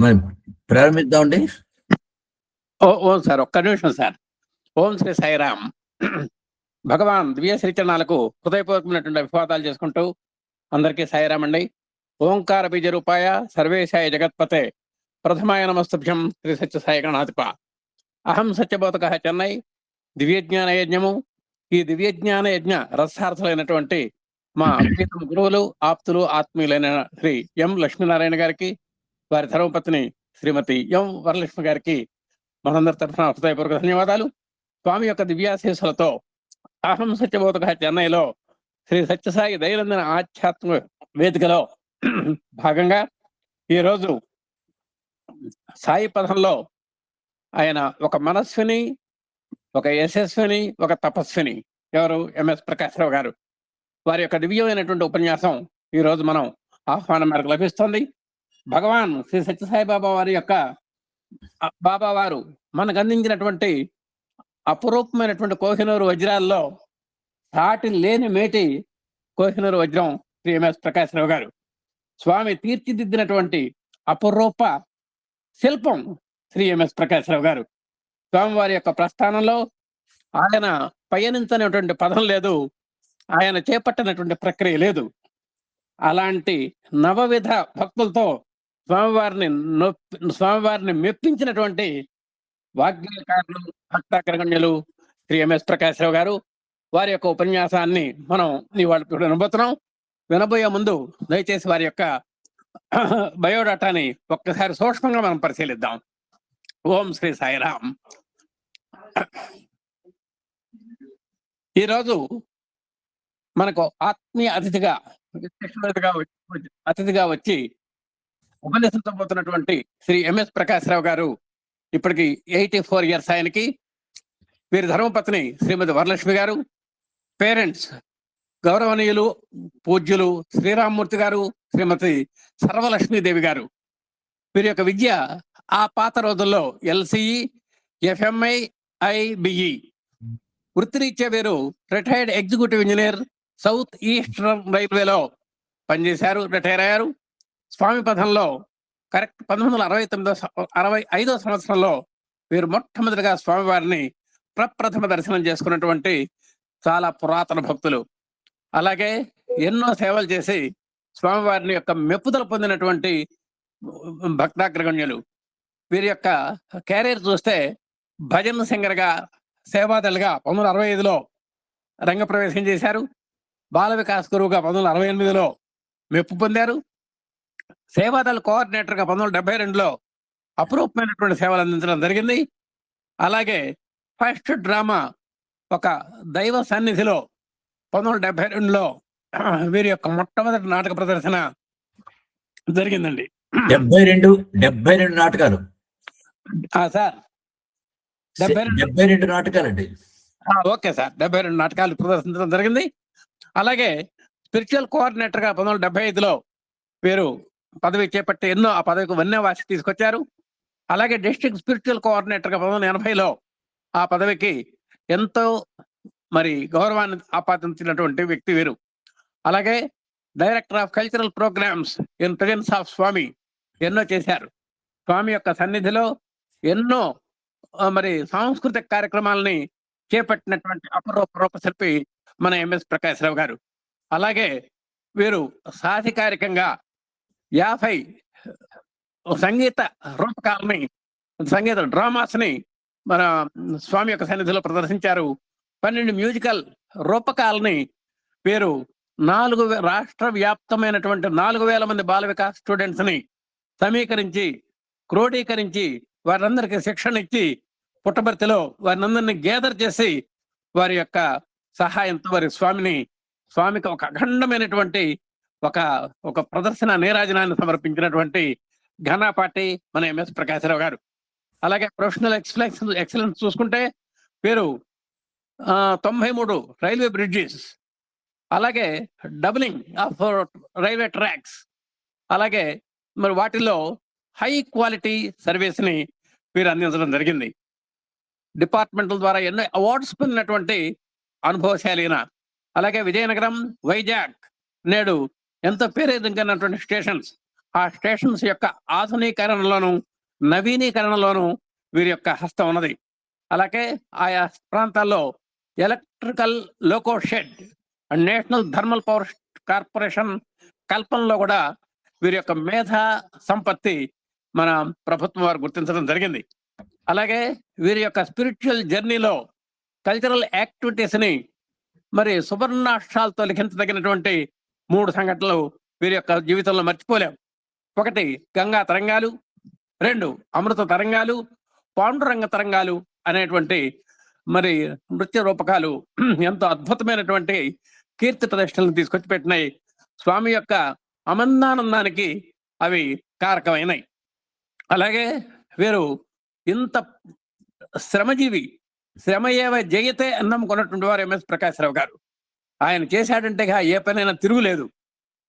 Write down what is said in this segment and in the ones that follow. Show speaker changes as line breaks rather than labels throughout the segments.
మరి ప్రారంభిద్దామండి.
ఓం సార్, ఒక్క నిమిషం సార్. ఓం శ్రీ సాయిరామ్. భగవాన్ దివ్య శ్రీచరణాలకు హృదయపూర్వకమైనటువంటి అభివాదాలు చేసుకుంటూ అందరికీ సాయిరామ్ అండి. ఓంకార బీజ రూపాయ సర్వేశాయ జగత్పతే ప్రథమాయ నమస్తుభ్యం శ్రీ సత్య సాయి గణాధిప. అహం సత్యబోధక చెన్నై దివ్యజ్ఞాన యజ్ఞము. ఈ దివ్యజ్ఞాన యజ్ఞ రసార్థులైనటువంటి మా ప్రీతమ గురువులు, ఆప్తులు, ఆత్మీయులైన శ్రీ ఎం లక్ష్మీనారాయణ గారికి, వారి ధర్మపత్ని శ్రీమతి ఎం వరలక్ష్మి గారికి మనందరి తరఫున హృదయపూర్వక ధన్యవాదాలు. స్వామి యొక్క దివ్యాశీస్సులతో అహం సత్యబోధక చెన్నైలో శ్రీ సత్యసాయి దైనందిన ఆధ్యాత్మిక వేదికలో భాగంగా ఈరోజు సాయి పదంలో ఆయన ఒక మనస్విని, ఒక యశస్విని, ఒక తపస్విని, ఎవరు ఎంఎస్ ప్రకాశ్రావు గారు. వారి యొక్క దివ్యమైనటువంటి ఉపన్యాసం ఈరోజు మనం ఆహ్వానం మేరకు లభిస్తుంది. భగవాన్ శ్రీ సత్యసాయి బాబా వారి యొక్క బాబా వారు మనకు అందించినటువంటి అపురూపమైనటువంటి కోహినూరు వజ్రాల్లో సాటి లేని మేటి కోహినూరు వజ్రం శ్రీ ఎంఎస్ ప్రకాశ్రావు గారు. స్వామి తీర్చిదిద్దినటువంటి అపురూప శిల్పం శ్రీ ఎంఎస్ ప్రకాశ్రావు గారు. స్వామివారి యొక్క ప్రస్థానంలో ఆయన పయనించనటువంటి పదం లేదు, ఆయన చేపట్టినటువంటి ప్రక్రియ లేదు. అలాంటి నవవిధ భక్తులతో స్వామివారిని మెప్పించినటువంటి వాగ్గేయకారులు, భక్తాగ్రగణ్యులు శ్రీ ఎంఎస్ ప్రకాశ్రావు గారు. వారి యొక్క ఉపన్యాసాన్ని మనం ఇవాళ వినబోతున్నాం. వినబోయే ముందు దయచేసి వారి యొక్క బయోడాటాని ఒక్కసారి సూక్ష్మంగా మనం పరిశీలిద్దాం. ఓం శ్రీ సాయిరామ్. ఈరోజు మనకు ఆత్మీయ అతిథిగా వచ్చి ఉపన్యసించబోతున్నటువంటి శ్రీ ఎంఎస్ ప్రకాశ్రావు గారు. ఇప్పటికి 84 years ఆయనకి. వీరి ధర్మపత్ని శ్రీమతి వరలక్ష్మి గారు. పేరెంట్స్ గౌరవనీయులు పూజ్యులు శ్రీరామ్మూర్తి గారు, శ్రీమతి సర్వలక్ష్మీదేవి గారు. వీరి యొక్క విద్య ఆ పాత రోజుల్లో LCE, FMI, IBE. వృత్తిరీత్యా వీరు retired executive engineer, south eastern రైల్వేలో పనిచేశారు, రిటైర్ అయ్యారు. స్వామి పథంలో కరెక్ట్ 1965 సంవత్సరంలో వీరు మొట్టమొదటిగా స్వామివారిని ప్రప్రథమ దర్శనం చేసుకున్నటువంటి చాలా పురాతన భక్తులు. అలాగే ఎన్నో సేవలు చేసి స్వామివారిని యొక్క మెప్పుదల పొందినటువంటి భక్తాగ్రగణ్యులు. వీరి యొక్క కెరీర్ చూస్తే భజన్ సింగర్గా, సేవాదలుగా 1965లో రంగప్రవేశం చేశారు. బాల వికాస్ గురువుగా 1968లో మెప్పు పొందారు. సేవాదళ కోఆర్డినేటర్గా 1972లో అపురూపమైనటువంటి సేవలు అందించడం జరిగింది. అలాగే ఫస్ట్ డ్రామా ఒక దైవ సన్నిధిలో 1972లో వీరి యొక్క మొట్టమొదటి నాటక ప్రదర్శన జరిగిందండి.
72 నాటకాలు
సార్,
72 నాటకాలండి.
ఓకే సార్, 72 నాటకాలు ప్రదర్శించడం జరిగింది. అలాగే స్పిరిచువల్ కోఆర్డినేటర్గా 1975లో వీరు పదవి చేపట్టి ఎన్నో ఆ పదవికి వన్యవాసి తీసుకొచ్చారు. అలాగే డిస్ట్రిక్ట్ స్పిరిచువల్ కోఆర్డినేటర్గా 1980లో ఆ పదవికి ఎంతో గౌరవాన్ని ఆపాదించినటువంటి వ్యక్తి వీరు. అలాగే director of cultural programmes in presence of Swami ఎన్నో చేశారు. స్వామి యొక్క సన్నిధిలో ఎన్నో సాంస్కృతిక కార్యక్రమాలని చేపట్టినటువంటి అపరూప శిల్పి మన ఎంఎస్ ప్రకాశ్రావు గారు. అలాగే వీరు సాధికారికంగా 50 సంగీత రూపకాలని, సంగీత డ్రామాస్ని మన స్వామి యొక్క సన్నిధిలో ప్రదర్శించారు. 12 మ్యూజికల్ రూపకాలని వీరు రాష్ట్ర వ్యాప్తమైనటువంటి 4000 మంది బాల వికాస్ స్టూడెంట్స్ని సమీకరించి, క్రోడీకరించి, వారందరికీ శిక్షణ ఇచ్చి, పుట్టబర్తిలో వారినందరినీ గ్యాదర్ చేసి వారి యొక్క సహాయంతో వారి స్వామికి ఒక అఖండమైనటువంటి ఒక ప్రదర్శన నీరాజనాన్ని సమర్పించినటువంటి ఘనపాటి మన ఎంఎస్ ప్రకాశ్రావు గారు. అలాగే ప్రొఫెషనల్ ఎక్సలెన్స్ చూసుకుంటే వీరు 93 రైల్వే బ్రిడ్జెస్, అలాగే డబులింగ్ ఆఫ్ రైల్వే ట్రాక్స్, అలాగే వాటిల్లో హై క్వాలిటీ సర్వీస్ని వీరు అందించడం జరిగింది. డిపార్ట్మెంట్ల ద్వారా ఎన్నో అవార్డ్స్ పొందినటువంటి అనుభవశాలిన. అలాగే విజయనగరం, వైజాగ్ నేడు ఎంతో పేరెదించినటువంటి స్టేషన్స్. ఆ స్టేషన్స్ యొక్క ఆధునీకరణలోను నవీనీకరణలోను వీరి యొక్క హస్తం ఉన్నది. అలాగే ఆయా ప్రాంతాల్లో electrical loco shed and National Thermal Power Corporation కల్పనలో కూడా వీరి యొక్క మేధా సంపత్తి మన ప్రభుత్వం వారు గుర్తించడం జరిగింది. అలాగే వీరి యొక్క స్పిరిచువల్ జర్నీలో కల్చరల్ యాక్టివిటీస్ ని మరి సువర్ణాక్షరాలతో లిఖించదగినటువంటి 3 సంఘటనలు వీరి యొక్క జీవితంలో మర్చిపోలేం. 1 గంగా తరంగాలు, 2 అమృత తరంగాలు, పాండురంగ తరంగాలు అనేటువంటి మరి నృత్య రూపకాలు ఎంతో అద్భుతమైనటువంటి కీర్తి ప్రదర్శనలు తీసుకొచ్చి పెట్టినాయి. స్వామి యొక్క అమందానందానికి అవి కారకమైనాయి. అలాగే వీరు ఇంత శ్రమజీవి, శ్రమ ఏవ జయతే అని నమ్ముకున్నటువంటి వారు ఎంఎస్ ప్రకాశ్రావు గారు. ఆయన చేశాడంటే ఏ పనైనా తిరుగులేదు.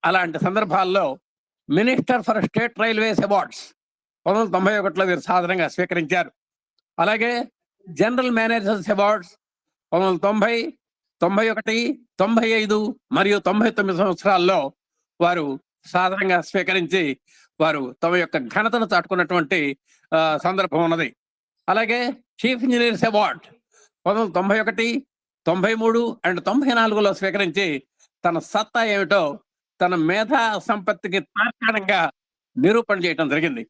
అలాంటి సందర్భాల్లో minister for state railways awards 1991లో వీరు సాధారణంగా స్వీకరించారు. అలాగే జనరల్ మేనేజర్స్ అవార్డ్స్ 1990, 91, 95 మరియు 99 సంవత్సరాల్లో వారు సాధారణంగా స్వీకరించి వారు తమ యొక్క ఘనతను చాటుకున్నటువంటి సందర్భం ఉన్నది. అలాగే చీఫ్ ఇంజనీర్స్ అవార్డ్ 1991, 93 అండ్ 94లో స్వీకరించి తన సత్తా ఏమిటో తన మేధా సంపత్తికి తార్కాణంగా నిరూపణ చేయడం జరిగింది.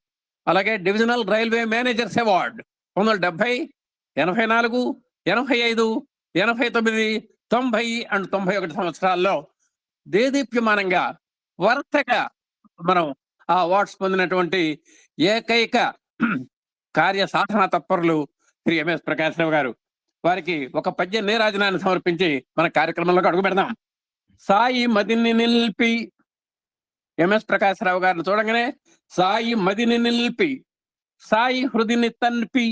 అలాగే divisional railway managers award 1970, 84, 85, 89, 90 and 91 సంవత్సరాల్లో దేదీప్యమానంగా వరుసగా మనం ఆ అవార్డ్స్ పొందినటువంటి ఏకైక కార్య సాధనా తత్పరులు శ్రీ ఎంఎస్ ప్రకాశ్రావు గారు. వారికి ఒక పద్య నీరాజనాన్ని సమర్పించి మన కార్యక్రమంలోకి అడుగు పెడదాం. సాయి మదిని నిల్పి, ఎంఎస్ ప్రకాశ్రావు గారిని చూడగానే సాయి మదిని నిల్పి, సాయి హృదిని తన్పి,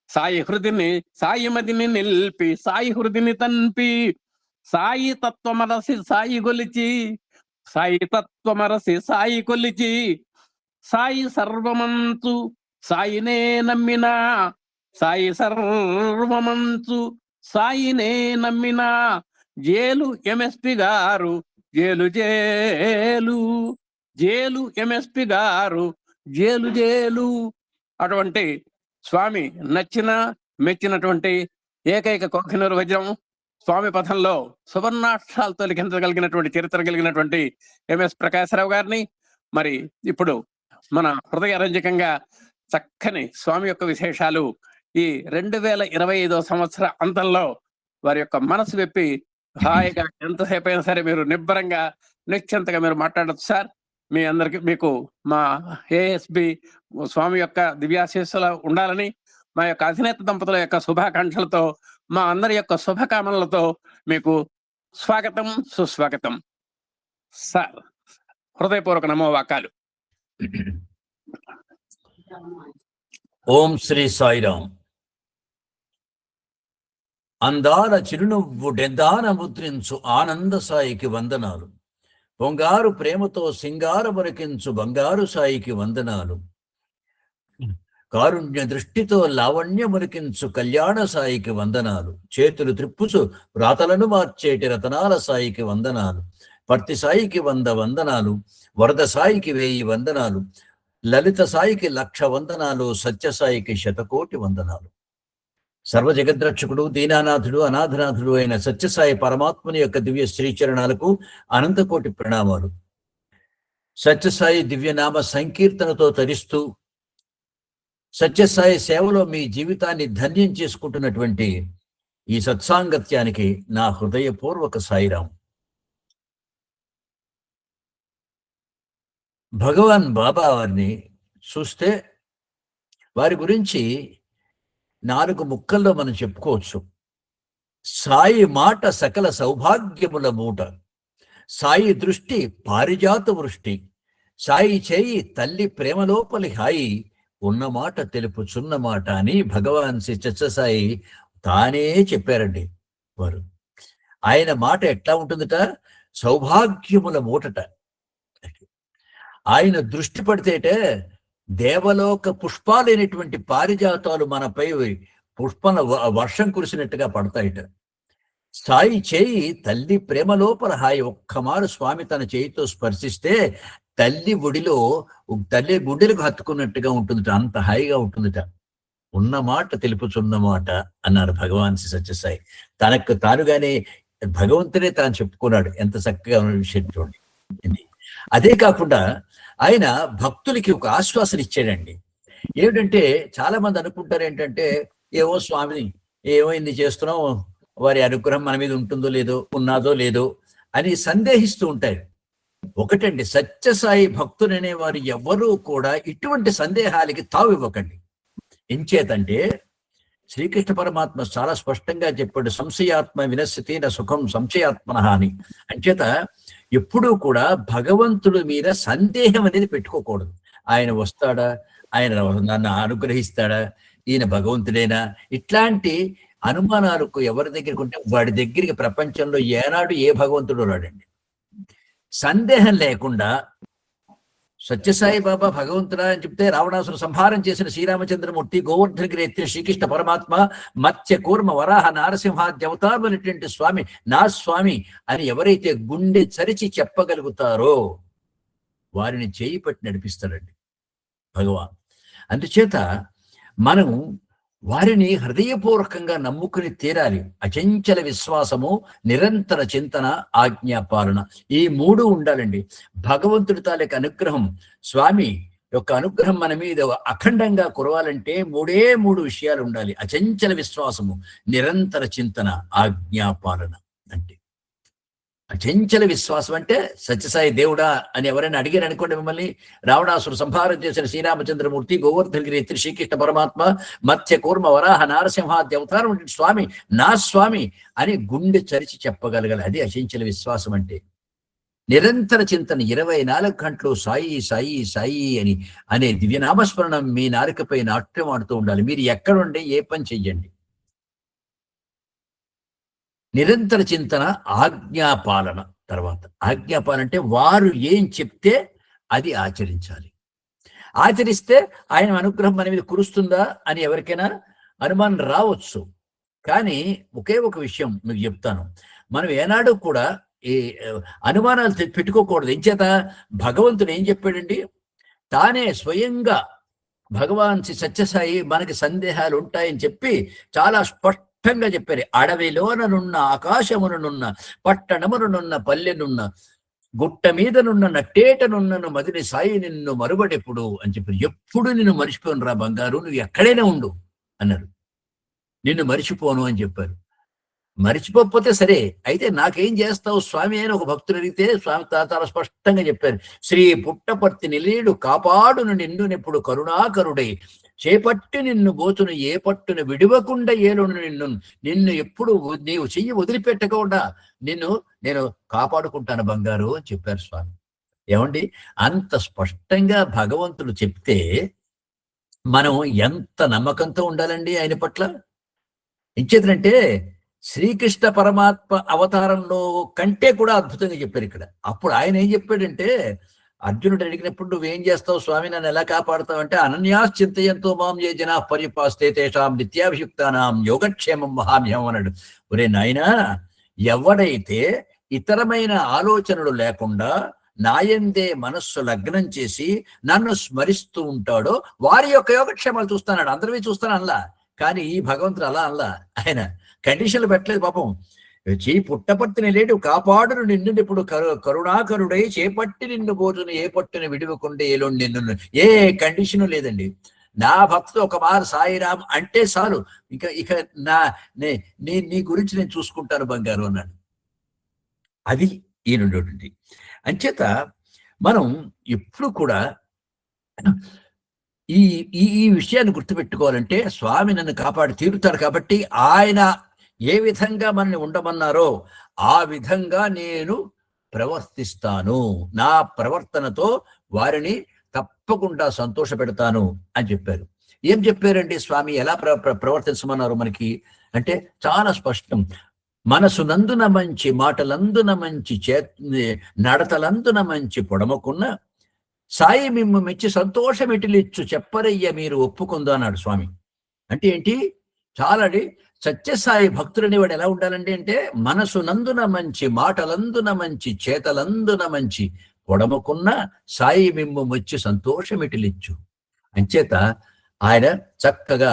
సాయి మదిని నిల్పి, సాయి హృదిని తన్పి, సాయి తత్వమరసి సాయి గొలిచి, సాయి తత్వమరసి సాయి కొలిచి, సాయి సర్వమంచు సాయినే నమ్మినా, సాయి సర్వమంచు సాయినే నమ్మినా, జేలు ఎంఎస్పి గారు జేలు జేలు, జేలు ఎంఎస్పి గారు జేలు జేలు. అటువంటి స్వామి నచ్చిన మెచ్చినటువంటి ఏకైక కోహినూరు వజ్రం, స్వామి పథంలో సువర్ణాక్షరాలతో లిఖించగలిగినటువంటి చరిత్ర కలిగినటువంటి ఎంఎస్ ప్రకాశ్రావు గారిని మరి ఇప్పుడు మన హృదయరంజకంగా చక్కని స్వామి యొక్క విశేషాలు ఈ 2025వ సంవత్సర అంతంలో వారి యొక్క మనసు వెప్పి హాయిగా ఎంతసేపు అయినా సరే మీరు నిబ్బరంగా నిశ్చింతగా మీరు మాట్లాడచ్చు సార్. మీ అందరికి మీకు మా ఏఎస్బి స్వామి యొక్క దివ్యాశీస్సులు ఉండాలని మా యొక్క అధినేత దంపతుల యొక్క శుభాకాంక్షలతో, మా అందరి యొక్క శుభకామనలతో మీకు స్వాగతం, సుస్వాగతం సార్. హృదయపూర్వక నమోవాకాలు.
ఓం శ్రీ సాయిరామ్. అందాల చిరునవ్వు డెందాన ముద్రించు ఆనంద సాయికి వందనాలు. పొంగారు ప్రేమతో సింగార వరకించు బంగారు సాయికి వందనాలు. కారుణ్య దృష్టితో లావణ్య మురికించు కళ్యాణ సాయికి వందనాలు. చేతులు త్రిప్పుచు వ్రాతలను మార్చేటి రతనాల సాయికి వందనాలు. పర్తి సాయికి 100 వందనాలు. వరద సాయికి 1000 వందనాలు. లలిత సాయికి 1,00,000 వందనాలు. సత్య సాయికి 100,000,000 వందనాలు. సర్వ జగద్రక్షకుడు, దీనానాథుడు, అనాథనాథుడు అయిన సత్యసాయి పరమాత్మని యొక్క దివ్య శ్రీచరణాలకు అనంతకోటి ప్రణామాలు. సత్యసాయి దివ్యనామ సంకీర్తనతో తరిస్తూ సత్యసాయి సేవలో మీ జీవితాన్ని ధన్యం చేసుకుంటున్నటువంటి ఈ సత్సాంగత్యానికి నా హృదయపూర్వక సాయిరాం. భగవాన్ బాబా వారిని చూస్తే వారి గురించి 4 ముక్కల్లో మనం చెప్పుకోవచ్చు. సాయి మాట సకల సౌభాగ్యముల మూట, సాయి దృష్టి పారిజాత వృష్టి, సాయి చేయి తల్లి ప్రేమలోపలి హాయి, ఉన్నమాట తెలుపుచున్న మాట అని భగవాన్ శ్రీ సత్యసాయి తానే చెప్పారండి. వారు ఆయన మాట ఎట్లా ఉంటుందట? సౌభాగ్యముల మూటట. ఆయన దృష్టి పడితేటే దేవలోక పుష్పాలైనటువంటి పారిజాతాలు మనపై పుష్పల వర్షం కురిసినట్టుగా పడతాయిట. సాయి చేయి తల్లి ప్రేమ లోపల హాయి. ఒక్కమారు స్వామి తన చేయితో స్పర్శిస్తే తల్లి ఒడిలో తల్లి గుండెలకు హత్తుకున్నట్టుగా ఉంటుందిట, అంత హాయిగా ఉంటుందిట. ఉన్న మాట తెలుపుచున్న మాట అన్నారు భగవాన్ శ్రీ సత్యసాయి. తనకు తానుగానే భగవంతుడే తాను చెప్పుకున్నాడు. ఎంత చక్కగా ఉన్న విషయం చూడండి ఇది. అదే కాకుండా ఆయన భక్తులకి ఒక ఆశ్వాసన ఇచ్చాడండి. ఏమిటంటే చాలా మంది అనుకుంటారు ఏంటంటే, ఏవో స్వామిని ఏమైంది చేస్తున్నాం, వారి అనుగ్రహం మన మీద ఉంటుందో లేదో, ఉన్నాదో లేదో అని సందేహిస్తూ ఉంటారు. ఒకటండి, సత్యసాయి భక్తులు అనేవారు ఎవ్వరూ కూడా ఇటువంటి సందేహాలకి తావు ఇవ్వకండి. ఎంచేతంటే శ్రీకృష్ణ పరమాత్మ చాలా స్పష్టంగా చెప్పాడు, సంశయాత్మ వినశ్యతి న సుఖం సంశయాత్మన అని. అంచేత ఎప్పుడూ కూడా భగవంతుడి మీద సందేహం అనేది పెట్టుకోకూడదు. ఆయన వస్తాడా, ఆయన నన్ను అనుగ్రహిస్తాడా, ఈయన భగవంతుడేనా, ఇట్లాంటి అనుమానాలకు ఎవరి దగ్గరికి ఉంటే వాడి దగ్గరికి ప్రపంచంలో ఏనాడు ఏ భగవంతుడు రాడండి. సందేహం లేకుండా సత్యసాయి బాబా భగవంతుడా అని చెప్తే, రావణాసురు సంహారం చేసిన శ్రీరామచంద్రమూర్తి, గోవర్ధనగిరి ఎత్తిన శ్రీకృష్ణ పరమాత్మ, మత్స్య కూర్మ వరాహ నారసింహాది అవతారమైనటువంటి స్వామి నా స్వామి అని ఎవరైతే గుండె చరిచి చెప్పగలుగుతారో వారిని చేయి పట్టి నడిపిస్తాడండి భగవాన్. అందుచేత మనం వారిని హృదయపూర్వకంగా నమ్ముకుని తీరాలి. అచంచల విశ్వాసము, నిరంతర చింతన, ఆజ్ఞాపాలన, ఈ మూడు ఉండాలండి. భగవంతుడి తాలూకు అనుగ్రహం, స్వామి యొక్క అనుగ్రహం మన మీద అఖండంగా కురవాలంటే మూడు విషయాలు ఉండాలి. అచంచల విశ్వాసము, నిరంతర చింతన, ఆజ్ఞాపాలన. అంటే అచంచల విశ్వాసం అంటే సత్యసాయి దేవుడా అని ఎవరైనా అడిగారు అనుకోండి మిమ్మల్ని, రావణాసురు సంహారం చేసిన శ్రీరామచంద్రమూర్తి, గోవర్ధనగిరి ఎత్తిన శ్రీకృష్ణ పరమాత్మ, మత్స్య కూర్మ వరాహ నారసింహాది అవతారం స్వామి నా స్వామి అని గుండె చరిచి చెప్పగలగాలి. అది అచంచల విశ్వాసం అంటే. నిరంతర చింతన, 24 గంటలు సాయి సాయి సాయి అని అనే దివ్యనామస్మరణం మీ నారికపై నాట్యం ఆడుతూ ఉండాలి. మీరు ఎక్కడుండి ఏ పని చెయ్యండి. నిరంతర చింతన, ఆజ్ఞాపాలన. తర్వాత ఆజ్ఞాపాలన అంటే వారు ఏం చెప్తే అది ఆచరించాలి. ఆచరిస్తే ఆయన అనుగ్రహం మన మీద కురుస్తుందా అని ఎవరికైనా అనుమానం రావచ్చు. కానీ ఒకే ఒక విషయం మీకు చెప్తాను, మనం ఏనాడు కూడా ఈ అనుమానాలు పెట్టుకోకూడదు. ఎంచేత భగవంతుడు ఏం చెప్పాడండి, తానే స్వయంగా భగవాన్ శ్రీ సత్యసాయి మనకి సందేహాలు ఉంటాయని చెప్పి చాలా స్పష్టంగా చెప్పారు. అడవిలోననున్న, ఆకాశముననున్న, పట్టణముననున్న, పల్లెనున్న, గుట్ట మీదనున్న, నట్టేటనున్నను మదిని సాయి నిన్ను మరుబడెప్పుడు అని చెప్పారు. ఎప్పుడు నిన్ను మర్చిపోను రా బంగారు, నువ్వు ఎక్కడైనా ఉండు అన్నారు. నిన్ను మర్చిపోను అని చెప్పారు. మరిచిపోకపోతే సరే, అయితే నాకేం చేస్తావు స్వామి అని ఒక భక్తుడు అడిగితే స్వామి చాలా స్పష్టంగా చెప్పారు. శ్రీ పుట్టపర్తి నిలీడు కాపాడును నిన్నునెప్పుడు కరుణాకరుడై, చేపట్టి నిన్ను బోచును ఏ పట్టును విడివకుండా ఏలును నిన్ను ఎప్పుడు నీవు చెయ్యి వదిలిపెట్టకుండా నేను కాపాడుకుంటాను బంగారు అని చెప్పారు స్వామి. ఏమండి, అంత స్పష్టంగా భగవంతుడు చెప్తే మనం ఎంత నమ్మకంతో ఉండాలండి ఆయన పట్ల. ఇంచేతంటే శ్రీకృష్ణ పరమాత్మ అవతారంలో కంటే కూడా అద్భుతంగా చెప్పారు ఇక్కడ. అప్పుడు ఆయన ఏం చెప్పాడంటే, అర్జునుడు అడిగినప్పుడు నువ్వేం చేస్తావు స్వామి, నన్ను ఎలా కాపాడుతావు అంటే, అనన్యాశ్చింతయంతో మాం ఏ జనా పరిపాస్తే తేషాం నిత్యాభిషిక్తానాం యోగక్షేమం మహామ్యం అన్నాడు. ఒరే నాయనా, ఎవడైతే ఇతరమైన ఆలోచనలు లేకుండా నాయందే మనస్సు లగ్నం చేసి నన్ను స్మరిస్తూ ఉంటాడో వారి యొక్క యోగక్షేమాలు చూస్తాడు. అందరివి చూస్తాను అనలా, కానీ ఈ భగవంతుడు అలా అనలా. ఆయన కండిషన్లు పెట్టలేదు పాపం. పుట్టపర్తిని లేడు కాపాడును నిన్ను ఇప్పుడు కరుణాకరుడై, చేపట్టి నిన్ను బోటును ఏ పట్టును విడివకుండా ఏలో నిన్ను, ఏ కండిషను లేదండి. నా భక్తుడు ఒక మారు సాయిరామ్ అంటే చాలు, ఇక నీ గురించి నేను చూసుకుంటాను బంగారు అన్నాడు. అది ఈయనుండి. అంచేత మనం ఎప్పుడు కూడా ఈ విషయాన్ని గుర్తుపెట్టుకోవాలంటే, స్వామి నన్ను కాపాడి తీరుతారు కాబట్టి ఆయన ఏ విధంగా మనల్ని ఉండమన్నారో ఆ విధంగా నేను ప్రవర్తిస్తాను, నా ప్రవర్తనతో వారిని తప్పకుండా సంతోష పెడతాను అని చెప్పారు. ఏం చెప్పారండి స్వామి, ఎలా ప్రవర్తించమన్నారు మనకి అంటే చాలా స్పష్టం. మనసునందున మంచి, మాటలందున మంచి, నడతలందున మంచి పొడమకున్న సాయి మిమ్ము మెచ్చి సంతోషమెటిలిచ్చు చెప్పరయ్య మీరు ఒప్పుకుందా అన్నాడు స్వామి. అంటే ఏంటి, చాలా సత్యసాయి భక్తులు అనేవాడు ఎలా ఉండాలండి అంటే, మనసునందున మంచి, మాటలందున మంచి, చేతలందున మంచి, పొడముకున్న సాయి మిమ్ము ముచ్చి సంతోషమిటిలిచ్చు. అంచేత ఆయన చక్కగా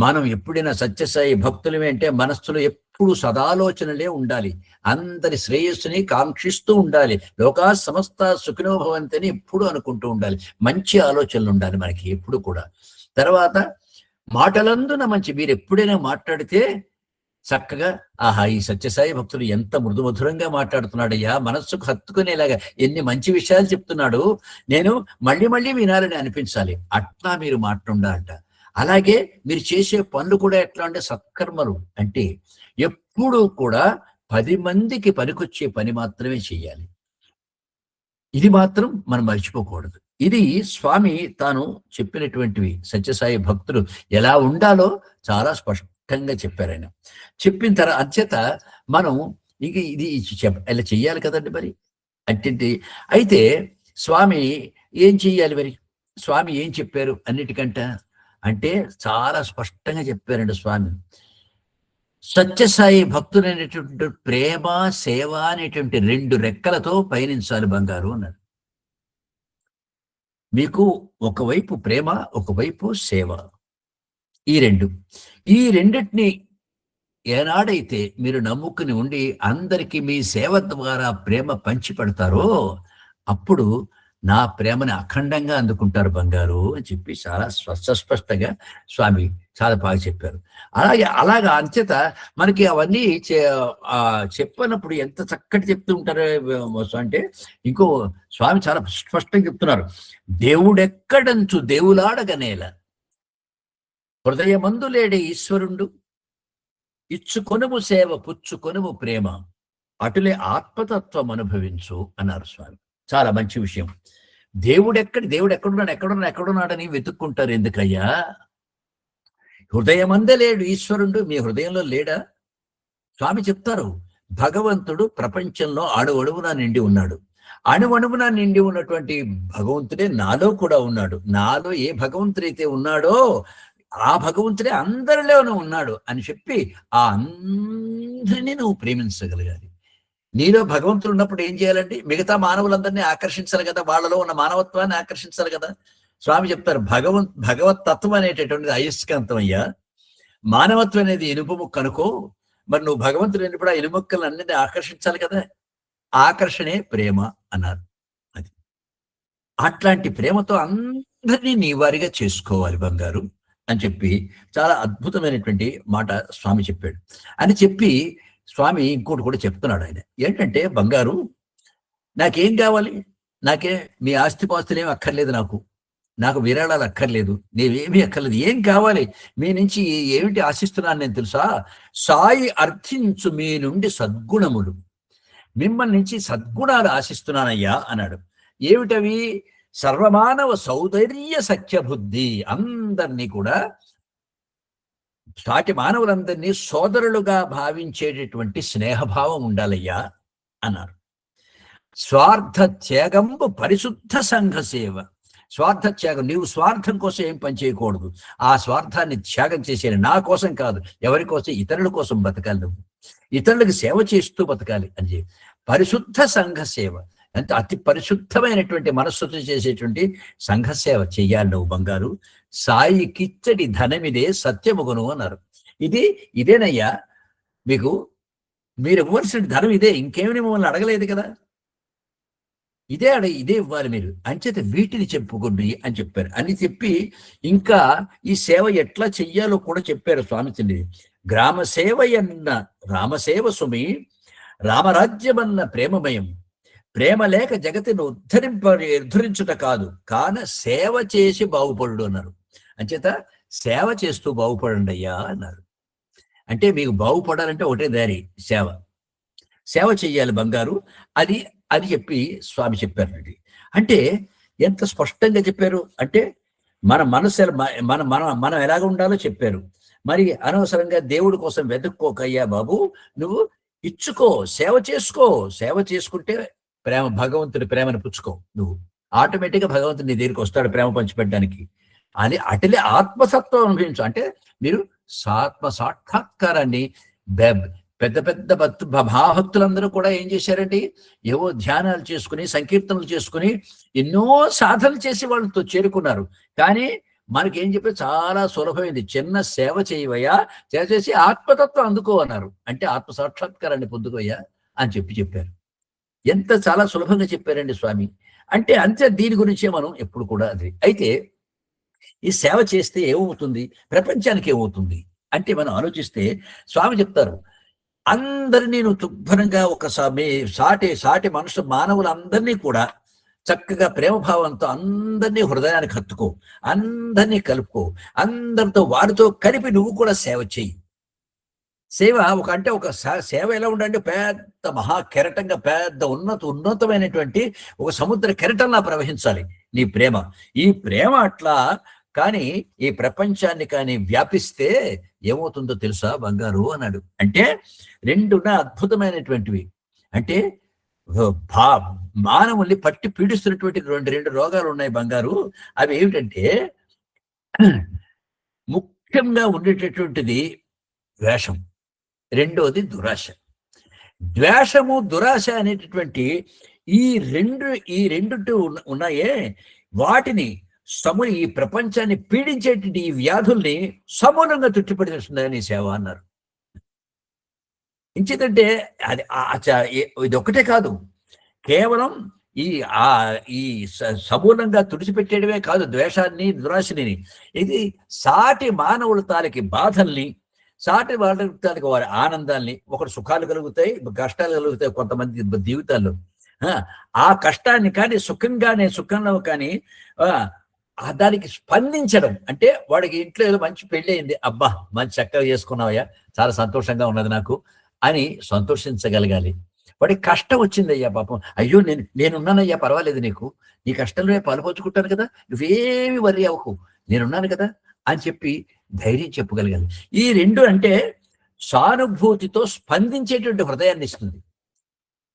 మనం ఎప్పుడైనా సత్యసాయి భక్తులమే అంటే మనస్సులో ఎప్పుడు సదాలోచనలే ఉండాలి. అందరి శ్రేయస్సుని కాంక్షిస్తూ ఉండాలి. లోకా సమస్త సుఖినో భవంతని ఎప్పుడు అనుకుంటూ ఉండాలి. మంచి ఆలోచనలు ఉండాలి మనకి ఎప్పుడు కూడా. తర్వాత మాటలందున మంచి, మీరు ఎప్పుడైనా మాట్లాడితే చక్కగా ఆహా, ఈ సత్యసాయి భక్తుడు ఎంత మృదుమధురంగా మాట్లాడుతున్నాడయ్యా, మనస్సుకు హత్తుకునేలాగా ఎన్ని మంచి విషయాలు చెప్తున్నాడు, నేను మళ్ళీ మళ్ళీ వినాలని అనిపించాలి. అట్లా మీరు మాట్లాడాలంట. అలాగే మీరు చేసే పనులు కూడా ఎట్లా అంటే సత్కర్మలు, అంటే ఎప్పుడూ కూడా 10 మందికి పనికొచ్చే పని మాత్రమే చేయాలి. ఇది మాత్రం మనం మర్చిపోకూడదు. ఇది స్వామి తాను చెప్పినటువంటివి. సత్యసాయి భక్తులు ఎలా ఉండాలో చాలా స్పష్టంగా చెప్పారు ఆయన. చెప్పిన తర్వాత అంచేత మనం ఇంక ఇది ఇలా చెయ్యాలి కదండి మరి. అంటే అయితే స్వామి ఏం చెయ్యాలి మరి? స్వామి ఏం చెప్పారు అన్నిటికంట అంటే చాలా స్పష్టంగా చెప్పారండి స్వామి. సత్యసాయి భక్తులైనటువంటి ప్రేమ, సేవ అనేటువంటి 2 రెక్కలతో పయనించాలి బంగారు అన్నారు. మీకు ఒకవైపు ప్రేమ, ఒకవైపు సేవ. ఈ రెండిటిని ఏనాడైతే మీరు నమ్ముకుని ఉండి అందరికీ మీ సేవ ద్వారా ప్రేమ పంచి పెడతారో అప్పుడు నా ప్రేమని అఖండంగా అందుకుంటారు బంగారు అని చెప్పి చాలా స్పష్టంగా స్వామి చాలా బాగా చెప్పారు. అలాగా అంచేత మనకి అవన్నీ చెప్పినప్పుడు ఎంత చక్కటి చెప్తూ ఉంటారు అంటే, ఇంకో స్వామి చాలా స్పష్టంగా చెప్తున్నారు. దేవుడెక్కడంచు దేవులాడగనేల హృదయమందు లేడే ఈశ్వరుండు, ఇచ్చుకొనుము సేవ పుచ్చుకొనుము ప్రేమ, అటులే ఆత్మతత్వం అనుభవించు అన్నారు స్వామి. చాలా మంచి విషయం. దేవుడు ఎక్కడున్నాడని వెతుక్కుంటారు ఎందుకయ్యా? హృదయమందే లేడు ఈశ్వరుడు, మీ హృదయంలో లేడా? స్వామి చెప్తారు, భగవంతుడు ప్రపంచంలో అణువణువున నిండి ఉన్నాడు. అణువణువున నిండి ఉన్నటువంటి భగవంతుడే నాలో కూడా ఉన్నాడు. నాలో ఏ భగవంతుడైతే ఉన్నాడో ఆ భగవంతుడే అందరిలోనూ ఉన్నాడు అని చెప్పి ఆ అందరినీ నువ్వు ప్రేమించగలగాలి. నీలో భగవంతుడు ఉన్నప్పుడు ఏం చేయాలండి? మిగతా మానవులందరినీ ఆకర్షించాలి కదా, వాళ్ళలో ఉన్న మానవత్వాన్ని ఆకర్షించాలి కదా. స్వామి చెప్తారు, భగవత్ తత్వం అనేటటువంటిది అయస్కాంతం అయ్యా, మానవత్వం అనేది ఇనుప ముక్క అనుకో. మరి నువ్వు భగవంతుడు అయినప్పుడు ఆ ఇనుముక్కలను అన్నింటినీ ఆకర్షించాలి కదా. ఆకర్షణే ప్రేమ అన్నారు. అది అట్లాంటి ప్రేమతో అందరినీ నీ వారిగా చేసుకోవాలి బంగారు అని చెప్పి చాలా అద్భుతమైనటువంటి మాట స్వామి చెప్పాడు. అని చెప్పి స్వామి ఇంకోటి కూడా చెప్తున్నాడు ఆయన. ఏంటంటే, బంగారు నాకేం కావాలి? మీ ఆస్తిపాస్తులు ఏమి అక్కర్లేదు, నాకు విరాళాలు అక్కర్లేదు, నీవేమీ అక్కర్లేదు. ఏం కావాలి? మీ నుంచి ఏమిటి ఆశిస్తున్నాను నేను తెలుసా? సాయి అర్థించు మీ నుండి సద్గుణములు, మిమ్మల్ని నుంచి సద్గుణాలు ఆశిస్తున్నానయ్యా అన్నాడు. ఏమిటవి? సర్వమానవ సౌందర్య సఖ్య బుద్ధి, అందరినీ కూడా సాటి మానవులందరినీ సోదరులుగా భావించేటటువంటి స్నేహభావం ఉండాలయ్యా అన్నారు. స్వార్థ త్యాగంబు పరిశుద్ధ సంఘ సేవ. స్వార్థ త్యాగం, నీవు స్వార్థం కోసం ఏం పని చేయకూడదు. ఆ స్వార్థాన్ని త్యాగం చేసేది నా కోసం కాదు, ఎవరి కోసం? ఇతరుల కోసం బతకాలి. నువ్వు ఇతరులకు సేవ చేస్తూ బతకాలి అని చెప్పి పరిశుద్ధ సంఘ సేవ, అంటే అతి పరిశుద్ధమైనటువంటి మనస్సుతో చేసేటువంటి సంఘ సేవ చెయ్యాలి నువ్వు బంగారు. సాయి కిచ్చడి ధనమిదే సత్యముగును అన్నారు. ఇదేనయ్యా మీకు, మీరు ఇవ్వాల్సిన ధనం ఇదే, ఇంకేమీ మిమ్మల్ని అడగలేదు కదా, ఇదే ఇవ్వాలి మీరు. అంచేత వీటిని చెప్పుకోండి అని చెప్పారు. అని చెప్పి ఇంకా ఈ సేవ ఎట్లా చెయ్యాలో కూడా చెప్పారు స్వామి. గ్రామ సేవ అన్న రామసేవ సుమి, రామరాజ్యమన్న ప్రేమమయం, ప్రేమ లేక జగతిని ఉద్ధరించుట కాదు, కాన సేవ చేసి బాగుపడు అన్నారు. అంచేత సేవ చేస్తూ బాగుపడండి అయ్యా అన్నారు. అంటే మీకు బాగుపడాలంటే ఒకటే దారి, సేవ చెయ్యాలి బంగారు. అది చెప్పి స్వామి చెప్పారండి. అంటే ఎంత స్పష్టంగా చెప్పారు అంటే, మన మనసు మనం ఎలాగ ఉండాలో చెప్పారు. మరి అనవసరంగా దేవుడి కోసం వెతుక్కోకయ్యా బాబు, నువ్వు ఇచ్చుకో, సేవ చేసుకో. సేవ చేసుకుంటే భగవంతుడి ప్రేమను పుచ్చుకో, నువ్వు ఆటోమేటిక్గా భగవంతుడు నీ దగ్గరికి వస్తాడు ప్రేమ పంచిపెట్టడానికి. అని అటులే ఆత్మసత్వం అనుభవించు. అంటే మీరు ఆత్మ సాక్షాత్కారాన్ని పెద్ద పెద్ద మహాభక్తులందరూ కూడా ఏం చేశారండి, ఏవో ధ్యానాలు చేసుకుని, సంకీర్తనలు చేసుకుని, ఎన్నో సాధనలు చేసి వాళ్ళతో చేరుకున్నారు. కానీ మనకేం చెప్పి చాలా సులభమైంది. చిన్న సేవ చేయవయ్యా, సేవ చేసి ఆత్మతత్వం అందుకో అన్నారు. అంటే ఆత్మ సాక్షాత్కారాన్ని పొందుకోయ్యా అని చెప్పారు. ఎంత చాలా సులభంగా చెప్పారండి స్వామి. అంటే అంతే, దీని గురించే మనం ఎప్పుడు కూడా అది. అయితే ఈ సేవ చేస్తే ఏమవుతుంది, ప్రపంచానికి ఏమవుతుంది అంటే మనం ఆలోచిస్తే స్వామి చెప్తారు, అందరినీ నువ్వు శుభ్రంగా ఒక సాటి మానవులందరినీ కూడా చక్కగా ప్రేమభావంతో అందరినీ హృదయానికి హత్తుకో, అందరినీ కలుపుకో, అందరితో వారితో కలిపి నువ్వు కూడా సేవ చెయ్యి. సేవ ఒక సేవ ఎలా ఉండంటే పెద్ద మహాకెరటంగా, పెద్ద ఉన్నతమైనటువంటి ఒక సముద్ర కెరటంలా ప్రవహించాలి నీ ప్రేమ. ఈ ప్రేమ అట్లా కానీ ఈ ప్రపంచాన్ని కానీ వ్యాపిస్తే ఏమవుతుందో తెలుసా బంగారు అన్నాడు. అంటే రెండున్న అద్భుతమైనటువంటివి. అంటే మానవుల్ని పట్టి పీడిస్తున్నటువంటి రెండు రోగాలు ఉన్నాయి బంగారు. అవి ఏమిటంటే ముఖ్యంగా ఉండేటటువంటిది ద్వేషం, రెండోది దురాశ. ద్వేషము, దురాశ అనేటటువంటి ఈ రెండు ఉన్నాయే, వాటిని ఈ ప్రపంచాన్ని పీడించేటువంటి ఈ వ్యాధుల్ని సమూలంగా తుట్టిపడిస్తుందని సేవ అన్నారు. ఇంచేతంటే అది ఇది ఒక్కటే కాదు, కేవలం ఈ సమూలంగా తుడిచిపెట్టేయడమే కాదు ద్వేషాన్ని, దురాశని. ఇది సాటి మానవుల తాలకి బాధల్ని, సాటి వాళ్ళ తాలకి వారి ఆనందాల్ని, ఒకటి సుఖాలు కలుగుతాయి, కష్టాలు కలుగుతాయి కొంతమంది జీవితాల్లో. ఆ కష్టాన్ని కానీ సుఖంలో కానీ దానికి స్పందించడం. అంటే వాడికి ఇంట్లో ఏదో మంచి పెళ్లి అయింది, అబ్బా మంచి చక్కగా చేసుకున్నావయ్యా, చాలా సంతోషంగా ఉన్నది నాకు అని సంతోషించగలగాలి. వాడికి కష్టం వచ్చిందయ్యా పాపం, అయ్యో నేనున్నానయ్యా, పర్వాలేదు, నీ కష్టంలో పాలుపంచుకుంటాను కదా, నువ్వేమి వర్రీ అవ్వకు, నేనున్నాను కదా అని చెప్పి ధైర్యం చెప్పగలగాలి. ఈ రెండు అంటే సానుభూతితో స్పందించేటువంటి హృదయాన్ని ఇస్తుంది.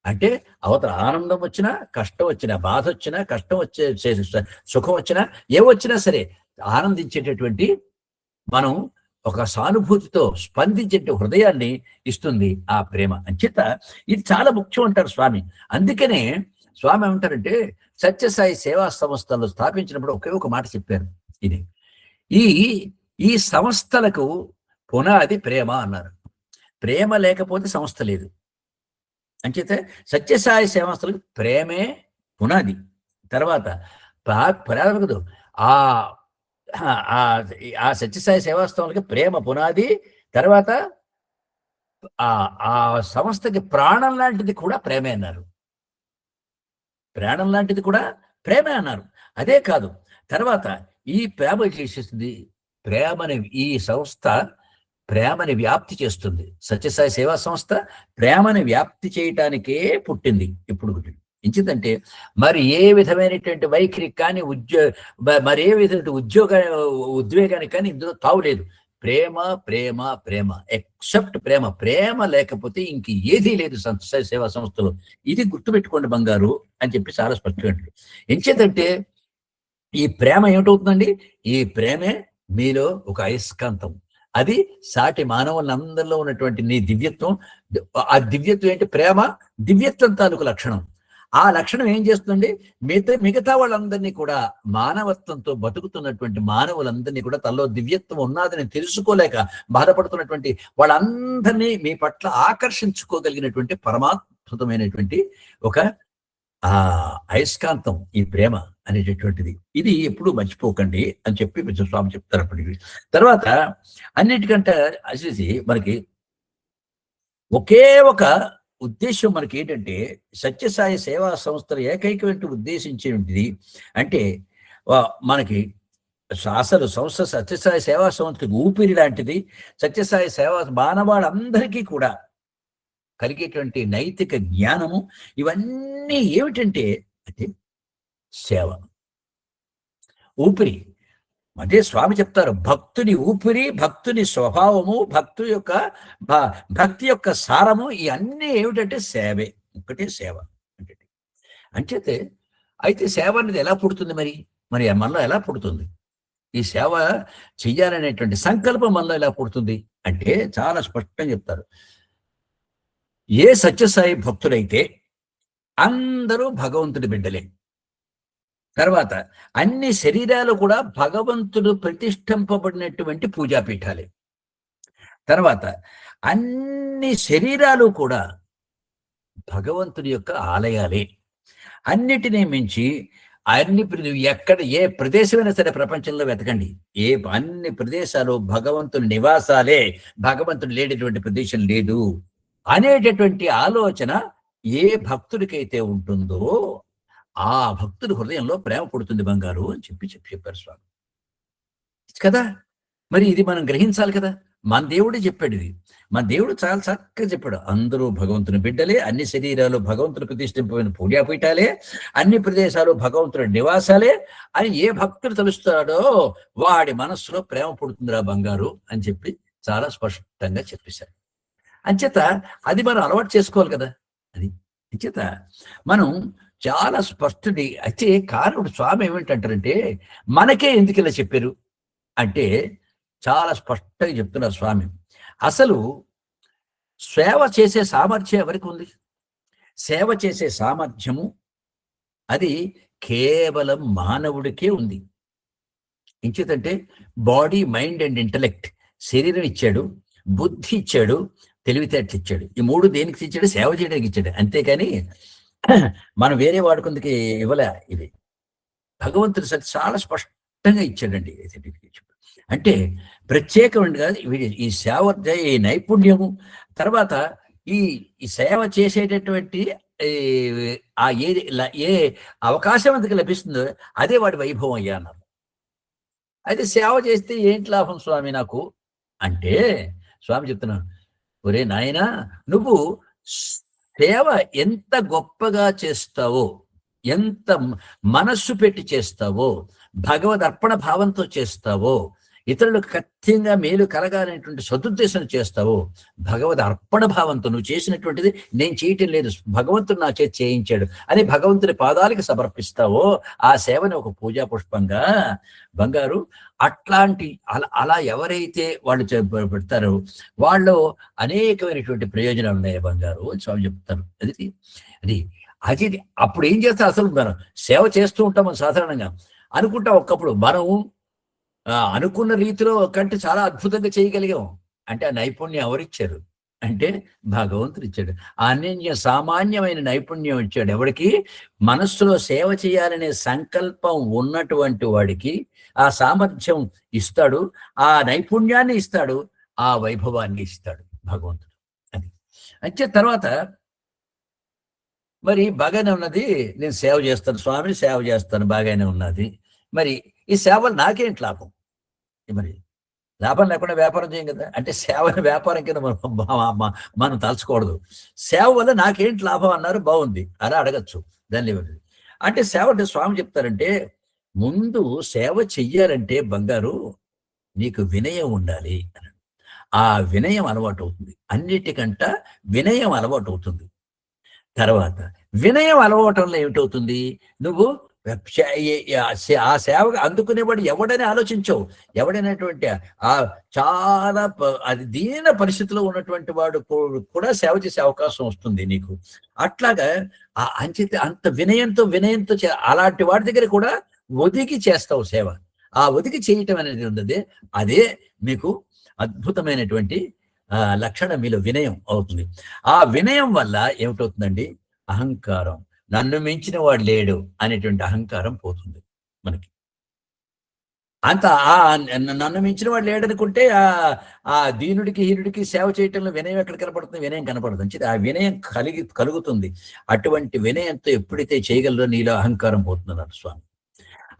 అంటే అవతల ఆనందం వచ్చినా, కష్టం వచ్చినా, బాధ వచ్చినా, కష్టం వచ్చే సుఖం వచ్చినా, ఏవొచ్చినా సరే ఆనందించేటటువంటి మనం ఒక సానుభూతితో స్పందించే హృదయాన్ని ఇస్తుంది ఆ ప్రేమ. అంచేత ఇది చాలా ముఖ్యం అంటారు స్వామి. అందుకనే స్వామి ఏమంటారంటే, సత్యసాయి సేవా సంస్థలు స్థాపించినప్పుడు ఒకే ఒక మాట చెప్పారు. ఇది ఈ సంస్థలకు పునాది ప్రేమ అన్నారు. ప్రేమ లేకపోతే సంస్థ లేదు. అంచేత సత్యసాయి సేవాస్థలకు ప్రేమే పునాది. తర్వాత ప్రారంభదు ఆ సత్యసాయి సేవాస్థలకి ప్రేమ పునాది. తర్వాత ఆ సంస్థకి ప్రాణం లాంటిది కూడా ప్రేమే అన్నారు. ప్రాణం లాంటిది కూడా ప్రేమే అన్నారు. అదే కాదు, తర్వాత ఈ ప్రేమ చేసేస్తుంది, ఈ సంస్థ ప్రేమని వ్యాప్తి చేస్తుంది. సత్యసాయి సేవా సంస్థ ప్రేమని వ్యాప్తి చేయటానికే పుట్టింది. ఇప్పుడు ఎంచిందంటే మరి ఏ విధమైనటువంటి వైఖరికి కానీ మరి ఏ విధమైన ఉద్వేగానికి కానీ ఇందులో తావులేదు. ప్రేమ ప్రేమ ప్రేమ, ఎక్సెప్ట్ ప్రేమ. ప్రేమ లేకపోతే ఇంక ఏదీ లేదు సత్యసాయి సేవా సంస్థలో. ఇది గుర్తుపెట్టుకోండి బంగారు అని చెప్పి చాలా స్పష్టంగా. ఎంచేతంటే ఈ ప్రేమ ఏమిటవుతుందండి, ఈ ప్రేమే మీలో ఒక అయస్కాంతం. అది సాటి మానవులందరిలో ఉన్నటువంటి నీ దివ్యత్వం. ఆ దివ్యత్వం ఏంటి, ప్రేమ దివ్యత్వం తాలూకు లక్షణం. ఆ లక్షణం ఏం చేస్తుంది, మిగతా వాళ్ళందరినీ కూడా, మానవత్వంతో బతుకుతున్నటువంటి మానవులందరినీ కూడా, తనలో దివ్యత్వం ఉన్నదని తెలుసుకోలేక బాధపడుతున్నటువంటి వాళ్ళందరినీ మీ పట్ల ఆకర్షించుకోగలిగినటువంటి పరమాద్భుతమైనటువంటి ఒక అయస్కాంతం ఈ ప్రేమ అనేటటువంటిది. ఇది ఎప్పుడు మర్చిపోకండి అని చెప్పి స్వామి చెప్తారు. అప్పటికి తర్వాత అన్నిటికంటే అసేసి మనకి ఒకే ఒక ఉద్దేశం మనకి ఏంటంటే, సత్యసాయి సేవా సంస్థలు ఏకైకమైన ఉద్దేశించేది అంటే, మనకి అసలు సత్యసాయి సేవా సంస్థకి ఊపిరి లాంటిది. సత్యసాయి సేవా మానవాళ్ళందరికీ కూడా కలిగేటువంటి నైతిక జ్ఞానము, ఇవన్నీ ఏమిటంటే అంటే సేవ, ఊపిరి. అదే స్వామి చెప్తారు, భక్తుని ఊపిరి, భక్తుని స్వభావము, భక్తి యొక్క సారము, ఇవన్నీ ఏమిటంటే సేవే. ఒకటే సేవ అంటే. అంచేతే అయితే సేవ అనేది ఎలా పుడుతుంది, మరి మనలో ఎలా పుడుతుంది? ఈ సేవ చెయ్యాలనేటువంటి సంకల్పం మనలో ఎలా పుడుతుంది అంటే చాలా స్పష్టంగా చెప్తారు. ఏ సత్యసాయి భక్తులైతే అందరూ భగవంతుడి బిడ్డలే. తర్వాత అన్ని శరీరాలు కూడా భగవంతుడు ప్రతిష్ఠింపబడినటువంటి పూజాపీఠాలే. తర్వాత అన్ని శరీరాలు కూడా భగవంతుడి యొక్క ఆలయాలే. అన్నిటినీ మించి ఎక్కడ ఏ ప్రదేశమైనా సరే ప్రపంచంలో వెతకండి, అన్ని ప్రదేశాలు భగవంతుని నివాసాలే, భగవంతుడు లేనటువంటి ప్రదేశం లేదు అనేటటువంటి ఆలోచన ఏ భక్తుడికైతే ఉంటుందో ఆ భక్తుడి హృదయంలో ప్రేమ పుడుతుంది బంగారు అని చెప్పారు స్వామి కదా. మరి ఇది మనం గ్రహించాలి కదా. మన దేవుడే చెప్పాడు ఇది. మన దేవుడు చాలా చక్కగా చెప్పాడు, అందరూ భగవంతుని బిడ్డలే, అన్ని శరీరాలు భగవంతుని ప్రతిష్ఠింపబడిన పూజాపీఠాలే, అన్ని ప్రదేశాలు భగవంతుని నివాసాలే అని ఏ భక్తుడు తెలుస్తాడో వాడి మనస్సులో ప్రేమ పుడుతుందిరా బంగారు అని చెప్పి చాలా స్పష్టంగా చెప్పేశారు. అంచేత అది మనం అలవాటు చేసుకోవాలి కదా. అది అంచేత మనం చాలా స్పష్టది. అయితే కారణం స్వామి ఏమిటంటారంటే, మనకే ఎందుకు ఇలా చెప్పారు అంటే చాలా స్పష్టంగా చెప్తున్నారు స్వామి. అసలు సేవ చేసే సామర్థ్యం ఎవరికి ఉంది? సేవ చేసే సామర్థ్యము అది కేవలం మానవుడికే ఉంది. ఇంచేతంటే బాడీ, మైండ్ అండ్ ఇంటలెక్ట్, శరీరం ఇచ్చాడు, బుద్ధి ఇచ్చాడు, తెలివితేటలు ఇచ్చాడు. ఈ మూడు దేనికి ఇచ్చాడు? సేవ చేయడానికి ఇచ్చాడు. అంతేకాని మనం వేరే వాడుకుందుకు ఇవ్వలే. ఇది భగవంతుడు చాలా స్పష్టంగా ఇచ్చాడండి. అంటే ప్రత్యేకమైనగా ఈ సేవ, ఈ నైపుణ్యము, తర్వాత ఈ సేవ చేసేటటువంటి ఏ అవకాశం అందుకు లభిస్తుందో అదే వాడి వైభవం అయ్యా అన్నారు. అయితే సేవ చేస్తే ఏంటి లాభం స్వామి నాకు అంటే, స్వామి చెప్తున్నాను, ఒరే నాయనా, నువ్వు సేవ ఎంత గొప్పగా చేస్తావో, ఎంత మనస్సు పెట్టి చేస్తావో, భగవద్ అర్పణ భావంతో చేస్తావో, ఇతరులకు ఖచ్చితంగా మేలు కలగాలనేటువంటి సదుద్దేశం చేస్తావో, భగవద్ అర్పణ భావంతో నువ్వు చేసినటువంటిది నేను చేయటం లేదు, భగవంతుడు నా చేతి చేయించాడు అని భగవంతుని పాదాలకి సమర్పిస్తావో, ఆ సేవని ఒక పూజా పుష్పంగా బంగారు. అట్లాంటి అలా ఎవరైతే వాళ్ళు పెడతారో వాళ్ళు అనేకమైనటువంటి ప్రయోజనాలు ఉన్నాయి బంగారు అని స్వామి చెప్తారు. అది అప్పుడు ఏం చేస్తారు? అసలు మనం సేవ చేస్తూ ఉంటాం, మనం సాధారణంగా అనుకుంటాం, ఒక్కప్పుడు మనం అనుకున్న రీతిలో కంటే చాలా అద్భుతంగా చేయగలిగాం అంటే ఆ నైపుణ్యం ఎవరిచ్చారు అంటే భగవంతుడు ఇచ్చాడు. అనన్య సామాన్యమైన నైపుణ్యం ఇచ్చాడు. ఎవరికి? మనస్సులో సేవ చేయాలనే సంకల్పం ఉన్నటువంటి వాడికి ఆ సామర్థ్యం ఇస్తాడు, ఆ నైపుణ్యాన్ని ఇస్తాడు, ఆ వైభవాన్ని ఇస్తాడు భగవంతుడు. అది అంటే తర్వాత మరి బాగానే ఉన్నది, నేను సేవ చేస్తాను స్వామిని, సేవ చేస్తాను, బాగానే ఉన్నది. మరి ఈ సేవలు నాకేంటి లాభం? మరి లాభం లేకుండా వ్యాపారం చేయం కదా. అంటే సేవని వ్యాపారం కింద మనం తలచకూడదు. సేవ వల్ల నాకేంటి లాభం అన్నారు, బాగుంది, అలా అడగచ్చు. దాన్ని అంటే సేవ అంటే స్వామి చెప్తారంటే, ముందు సేవ చెయ్యాలంటే బంగారు నీకు వినయం ఉండాలి అని. ఆ వినయం అలవాటు అవుతుంది, అన్నిటికంట వినయం అలవాటు అవుతుంది. తర్వాత వినయం అలవాటు వల్ల ఏమిటవుతుంది? నువ్వు ఆ సేవకు అందుకునేవాడు ఎవడని ఆలోచించవు. ఎవడైనటువంటి ఆ చాలా అది దీన పరిస్థితిలో ఉన్నటువంటి వాడు కూడా సేవ చేసే అవకాశం వస్తుంది నీకు. అట్లాగా అంత వినయంతో అలాంటి వాడి దగ్గర కూడా ఒదిగి చేస్తావు సేవ. ఆ ఒదిగి చేయటం అనేది ఉన్నది, అదే మీకు అద్భుతమైనటువంటి లక్షణం, మీలో వినయం అవుతుంది. ఆ వినయం వల్ల ఏమిటవుతుందండి? అహంకారం, నన్ను మించిన వాడు లేడు అనేటువంటి అహంకారం పోతుంది మనకి. అంత నన్ను మించిన వాడు లేడనుకుంటే ఆ దీనుడికి హీనుడికి సేవ చేయటంలో వినయం ఎక్కడ కనపడుతుంది? వినయం కనపడదు. అంటే ఆ వినయం కలుగుతుంది. అటువంటి వినయంతో ఎప్పుడైతే చేయగలరో నీలో అహంకారం పోతున్నారు స్వామి.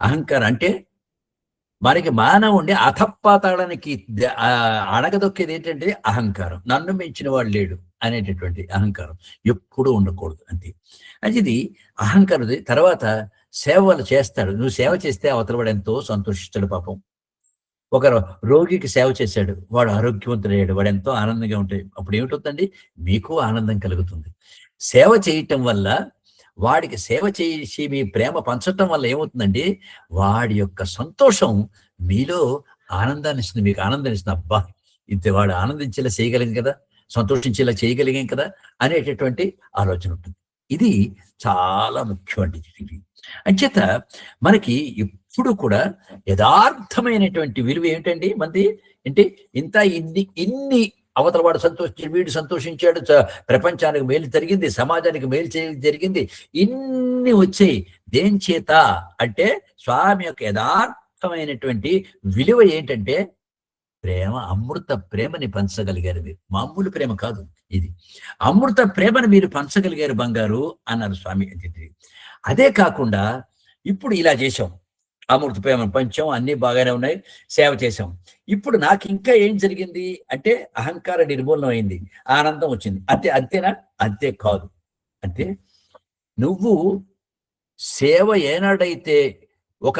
అహంకారం అంటే మనకి మానవుణ్ణి అధపాతాళానికి అడగదొక్కేది ఏంటంటే అహంకారం. నన్ను మించిన వాడు లేడు అనేటటువంటి అహంకారం ఎప్పుడూ ఉండకూడదు. అంతే. అది అహంకారం. తర్వాత సేవలు చేస్తాడు. నువ్వు సేవ చేస్తే అవతల వాడు ఎంతో సంతోషిస్తాడు. పాపం ఒక రోగికి సేవ చేశాడు, వాడు ఆరోగ్యవంతుడయ్యాడు, వాడు ఎంతో ఆనందంగా ఉంటాయి. అప్పుడు ఏమిటవుతుందండి? మీకు ఆనందం కలుగుతుంది. సేవ చేయటం వల్ల, వాడికి సేవ చేసి మీ ప్రేమ పంచటం వల్ల ఏమవుతుందండి? వాడి యొక్క సంతోషం మీలో ఆనందాన్ని ఇస్తుంది, మీకు ఆనందాన్ని ఇస్తుంది. అబ్బా, ఇంత వాడు ఆనందించేలా చేయగలిగింది కదా, సంతోషించేలా చేయగలిగాం కదా అనేటటువంటి ఆలోచన ఉంటుంది. ఇది చాలా ముఖ్యమైనది. అంచేత మనకి ఎప్పుడు కూడా యథార్థమైనటువంటి విలువ ఏమిటండి మనది? అంటే ఇంత ఇన్ని అవతల వాడు వీడు సంతోషించాడు, ప్రపంచానికి మేలు జరిగింది, సమాజానికి మేలు జరిగింది, ఇన్ని వచ్చాయి. దేని చేత అంటే స్వామి యొక్క యథార్థమైనటువంటి విలువ ఏంటంటే ప్రేమ, అమృత ప్రేమని పంచగలిగారు మీరు. మామూలు ప్రేమ కాదు ఇది, అమృత ప్రేమను మీరు పంచగలిగారు బంగారు అన్నారు స్వామి. అదే కాకుండా ఇప్పుడు ఇలా చేశాం, అమృత ప్రేమను పంచాం, అన్ని బాగానే ఉన్నాయి, సేవ చేశాం. ఇప్పుడు నాకు ఇంకా ఏం జరిగింది అంటే అహంకార నిర్మూలన అయింది, ఆనందం వచ్చింది. అంతేనా? అంతే కాదు. అంటే నువ్వు సేవ ఏనాడైతే ఒక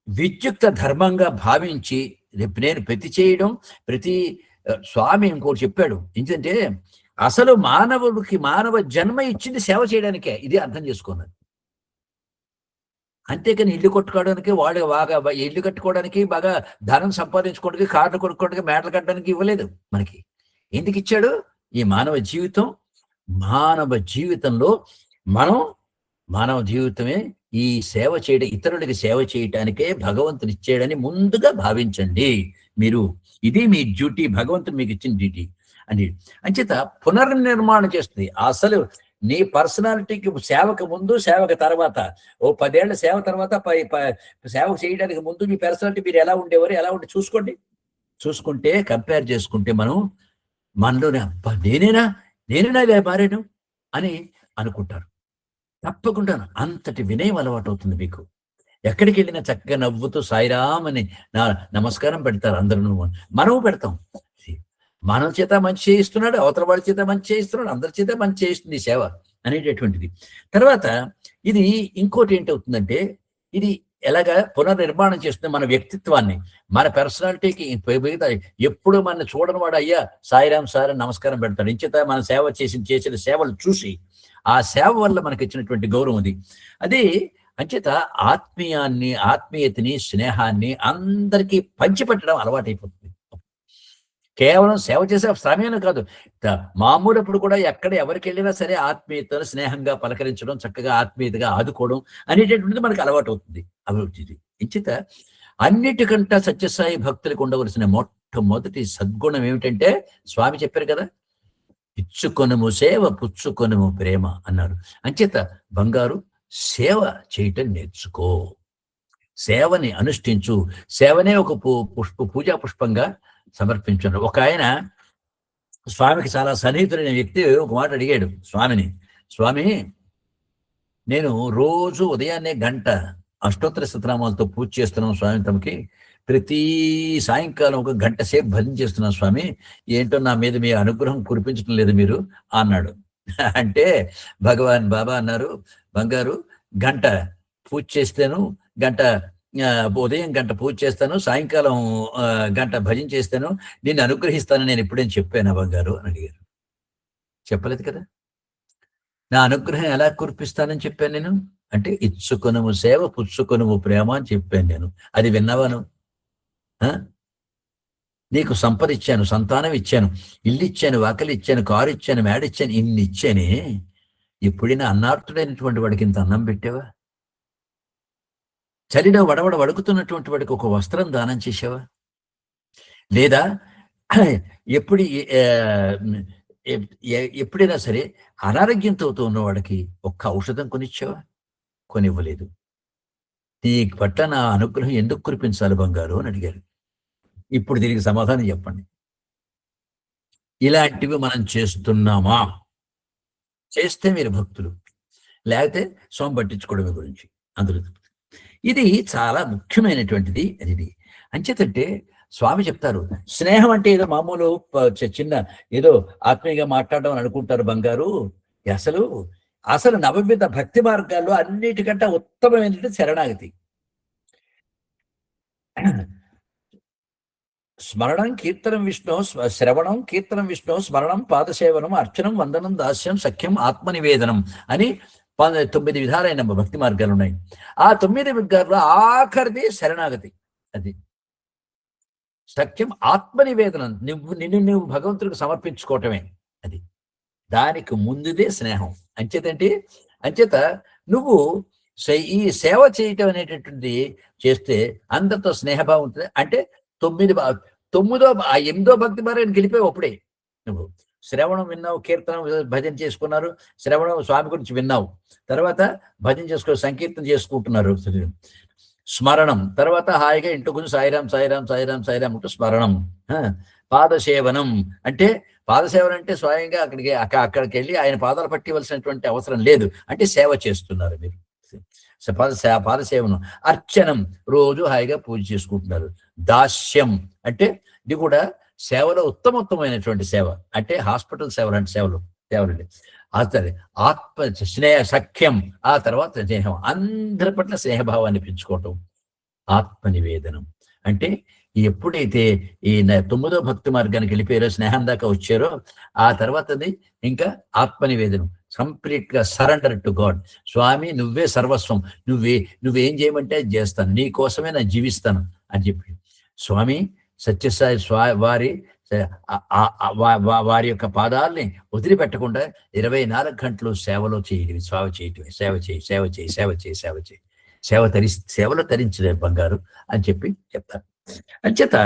విద్యుక్త ధర్మంగా భావించి నేను ప్రతి చేయడం, ప్రతి స్వామి ఇంకోటి చెప్పాడు ఏంటంటే అసలు మానవుడికి మానవ జన్మ ఇచ్చింది సేవ చేయడానికే. ఇది అర్థం చేసుకున్నాను. అంతేకాని ఇల్లు కొట్టుకోవడానికి, వాడు బాగా ఇల్లు కట్టుకోవడానికి, బాగా ధనం సంపాదించుకోవడానికి, కార్లు కొనుక్కోవడానికి, మేటలు కట్టడానికి ఇవ్వలేదు మనకి. ఎందుకు ఇచ్చాడు? ఈ మానవ జీవితంలో మనం మానవ జీవితమే ఈ సేవ చేయడం, ఇతరులకి సేవ చేయటానికే భగవంతుడు ఇచ్చాడని ముందుగా భావించండి మీరు. ఇది మీ డ్యూటీ, భగవంతుడు మీకు ఇచ్చిన డ్యూటీ అని. అంచేత పునర్నిర్మాణం చేస్తుంది. అసలు నీ పర్సనాలిటీకి సేవకు ముందు, సేవకు తర్వాత, ఓ 10 ఏళ్ల సేవ తర్వాత, సేవ చేయడానికి ముందు మీ పర్సనాలిటీ మీరు ఎలా ఉండేవారు, ఎలా ఉంటే చూసుకుంటే కంపేర్ చేసుకుంటే మనలోనే అబ్బా నేనేనా ఇలా మారాను అని అనుకుంటారు. తప్పకుండా అంతటి వినయం అలవాటు అవుతుంది మీకు. ఎక్కడికి వెళ్ళినా చక్కగా నవ్వుతూ సాయిరామ్ అని నమస్కారం పెడతారు అందరూ. మనము పెడతాం. మన చేత మంచి చేయిస్తున్నాడు, అవతల వాడి చేత మంచి చేయిస్తున్నాడు, అందరి చేత మంచి చేయిస్తుంది సేవ అనేటటువంటిది. తర్వాత ఇది ఇంకోటి ఏంటవుతుందంటే, ఇది ఎలాగా పునర్నిర్మాణం చేస్తుంది మన వ్యక్తిత్వాన్ని, మన పర్సనాలిటీకి. ఎప్పుడు మన చూడని వాడు అయ్యా సాయిరామ్ సార్ అని నమస్కారం పెడతాడు. ఇంచేత మన సేవ చేసిన సేవలు చూసి ఆ సేవ వల్ల మనకి ఇచ్చినటువంటి గౌరవం అది. అదే అంచేత ఆత్మీయతని, స్నేహాన్ని అందరికీ పంచిపెట్టడం అలవాటైపోతుంది. కేవలం సేవ చేసే సమయంలో కాదు, మామూలప్పుడు కూడా ఎక్కడ ఎవరికి వెళ్ళినా సరే ఆత్మీయతను స్నేహంగా పలకరించడం, చక్కగా ఆత్మీయతగా ఆదుకోవడం అనేటటువంటిది మనకు అలవాటు అవుతుంది. అభివృద్ధి ఇంచిత అన్నిటికంటే సత్యసాయి భక్తులకు ఉండవలసిన మొట్టమొదటి సద్గుణం ఏమిటంటే స్వామి చెప్పారు కదా, ఇచ్చుకొనుము సేవ పుచ్చుకొనుము ప్రేమ అన్నారు. అంచేత బంగారు సేవ చేయటం నేర్చుకో, సేవని అనుష్ఠించు, సేవనే ఒక పూజా పుష్పంగా సమర్పించండి. ఒక ఆయన స్వామికి చాలా సన్నిహితుడైన వ్యక్తి ఒక మాట అడిగాడు స్వామిని, స్వామి నేను రోజు ఉదయాన్నే గంట అష్టోత్తర శతనామాలతో పూజ చేస్తున్నాం స్వామి, తమకి ప్రతి సాయంకాలం ఒక గంట సేపు భజన చేస్తున్నాం స్వామి, ఏంటో నా మీద మీ అనుగ్రహం కురిపించడం లేదు మీరు అన్నాడు. అంటే బాబా అన్నారు, బంగారు గంట పూజ చేస్తాను, ఉదయం గంట పూజ చేస్తాను, సాయంకాలం గంట భజన చేస్తాను, నిన్ను అనుగ్రహిస్తాను నేను ఎప్పుడేం చెప్పాను బంగారు అని అడిగారు. చెప్పలేదు కదా. నా అనుగ్రహం ఎలా కురిపిస్తానని చెప్పాను నేను అంటే, ఇచ్చుకొనుము సేవ పుచ్చుకొనుము ప్రేమ అని చెప్పాను నేను. అది విన్నావాను? నీకు సంపద ఇచ్చాను, సంతానం ఇచ్చాను, ఇల్లు ఇచ్చాను, వాకలి ఇచ్చాను, కారు ఇచ్చాను, మేడ ఇచ్చాను, ఇన్ని ఇచ్చానే, ఎప్పుడైనా అన్నార్థుడైనటువంటి వాడికి ఇంత అన్నం పెట్టావా? చలిలో వడవడ వడుకుతున్నటువంటి వాడికి ఒక వస్త్రం దానం చేసావా? లేదా ఎప్పుడైనా సరే అనారోగ్యంతో ఉన్నవాడికి ఒక్క ఔషధం కొనిచ్చావా? కొనివ్వలేదు. నీ పట్ల నా అనుగ్రహం ఎందుకు కురిపించాలి బంగారు అని అడిగారు. ఇప్పుడు దీనికి సమాధానం చెప్పండి. ఇలాంటివి మనం చేస్తున్నామా? చేస్తే మీరు భక్తులు, లేకపోతే సోమ పట్టించుకోవడం గురించి అందరూ. ఇది చాలా ముఖ్యమైనటువంటిది. అది అంచేతంటే స్వామి చెప్తారు, స్నేహం అంటే ఏదో మామూలు చిన్న ఏదో ఆత్మీయంగా మాట్లాడడం అని అనుకుంటారు బంగారు. అసలు నవవిధ భక్తి మార్గాల్లో అన్నిటికంటే ఉత్తమమైనటువంటి శరణాగతి. స్మరణం కీర్తనం విష్ణు, శ్రవణం కీర్తనం విష్ణు, స్మరణం పాదసేవనం, అర్చనం వందనం దాస్యం సఖ్యం ఆత్మనివేదనం అని 9 విధాలైన భక్తి మార్గాలు ఉన్నాయి. ఆ 9 మార్గాల్లో ఆఖరిది శరణాగతి. అది సఖ్యం ఆత్మనివేదన, నిన్ను భగవంతుడికి సమర్పించుకోవటమే. అది దానికి ముందుదే స్నేహం. అంచేత నువ్వు ఈ సేవ చేయటం అనేటటువంటిది చేస్తే అందరితో స్నేహభావం ఉంటుంది. అంటే 8వ భక్తి భార్యను గెలిపే అప్పుడే. నువ్వు శ్రవణం విన్నావు, కీర్తనం భజన చేసుకున్నారు, శ్రవణం స్వామి గురించి విన్నావు, తర్వాత భజన సంకీర్తన చేసుకుంటున్నారు, స్మరణం, తర్వాత హాయిగా ఇంట్లో కొంచెం సాయిరాం సాయిరాం సాయిరాం సాయిరాం అంటూ స్మరణం. పాదసేవనం అంటే స్వయంగా అక్కడికి వెళ్ళి ఆయన పాదాలు పట్టివలసినటువంటి అవసరం లేదు. అంటే సేవ చేస్తున్నారు మీరు. పాదసేవనం. అర్చనం, రోజు హాయిగా పూజ చేసుకుంటున్నారు. దాస్యం అంటే ఇది కూడా సేవలో ఉత్తమోత్తమైనటువంటి సేవ. అంటే హాస్పిటల్ సేవ లాంటి సేవలు. సఖ్యం, ఆ తర్వాత స్నేహం, అందరి పట్ల స్నేహభావాన్ని పెంచుకోవటం. ఆత్మ నివేదనం అంటే ఎప్పుడైతే ఈ 9వ భక్తి మార్గానికి వెళ్ళిపోయారో, స్నేహం దాకా వచ్చారో, ఆ తర్వాతది ఇంకా ఆత్మ నివేదనం. కంప్లీట్ గా సరెండర్ టు గాడ్. స్వామి నువ్వే సర్వస్వం, నువ్వేం చేయమంటే అది చేస్తాను, నీ కోసమే నేను జీవిస్తాను అని చెప్పి స్వామి సత్యసాయి వారి యొక్క పాదాలని వదిలిపెట్టకుండా 24 గంటలు సేవలో చేయడం, సేవలో తరించలే బంగారు అని చెప్పి చెప్తారు. అంచేత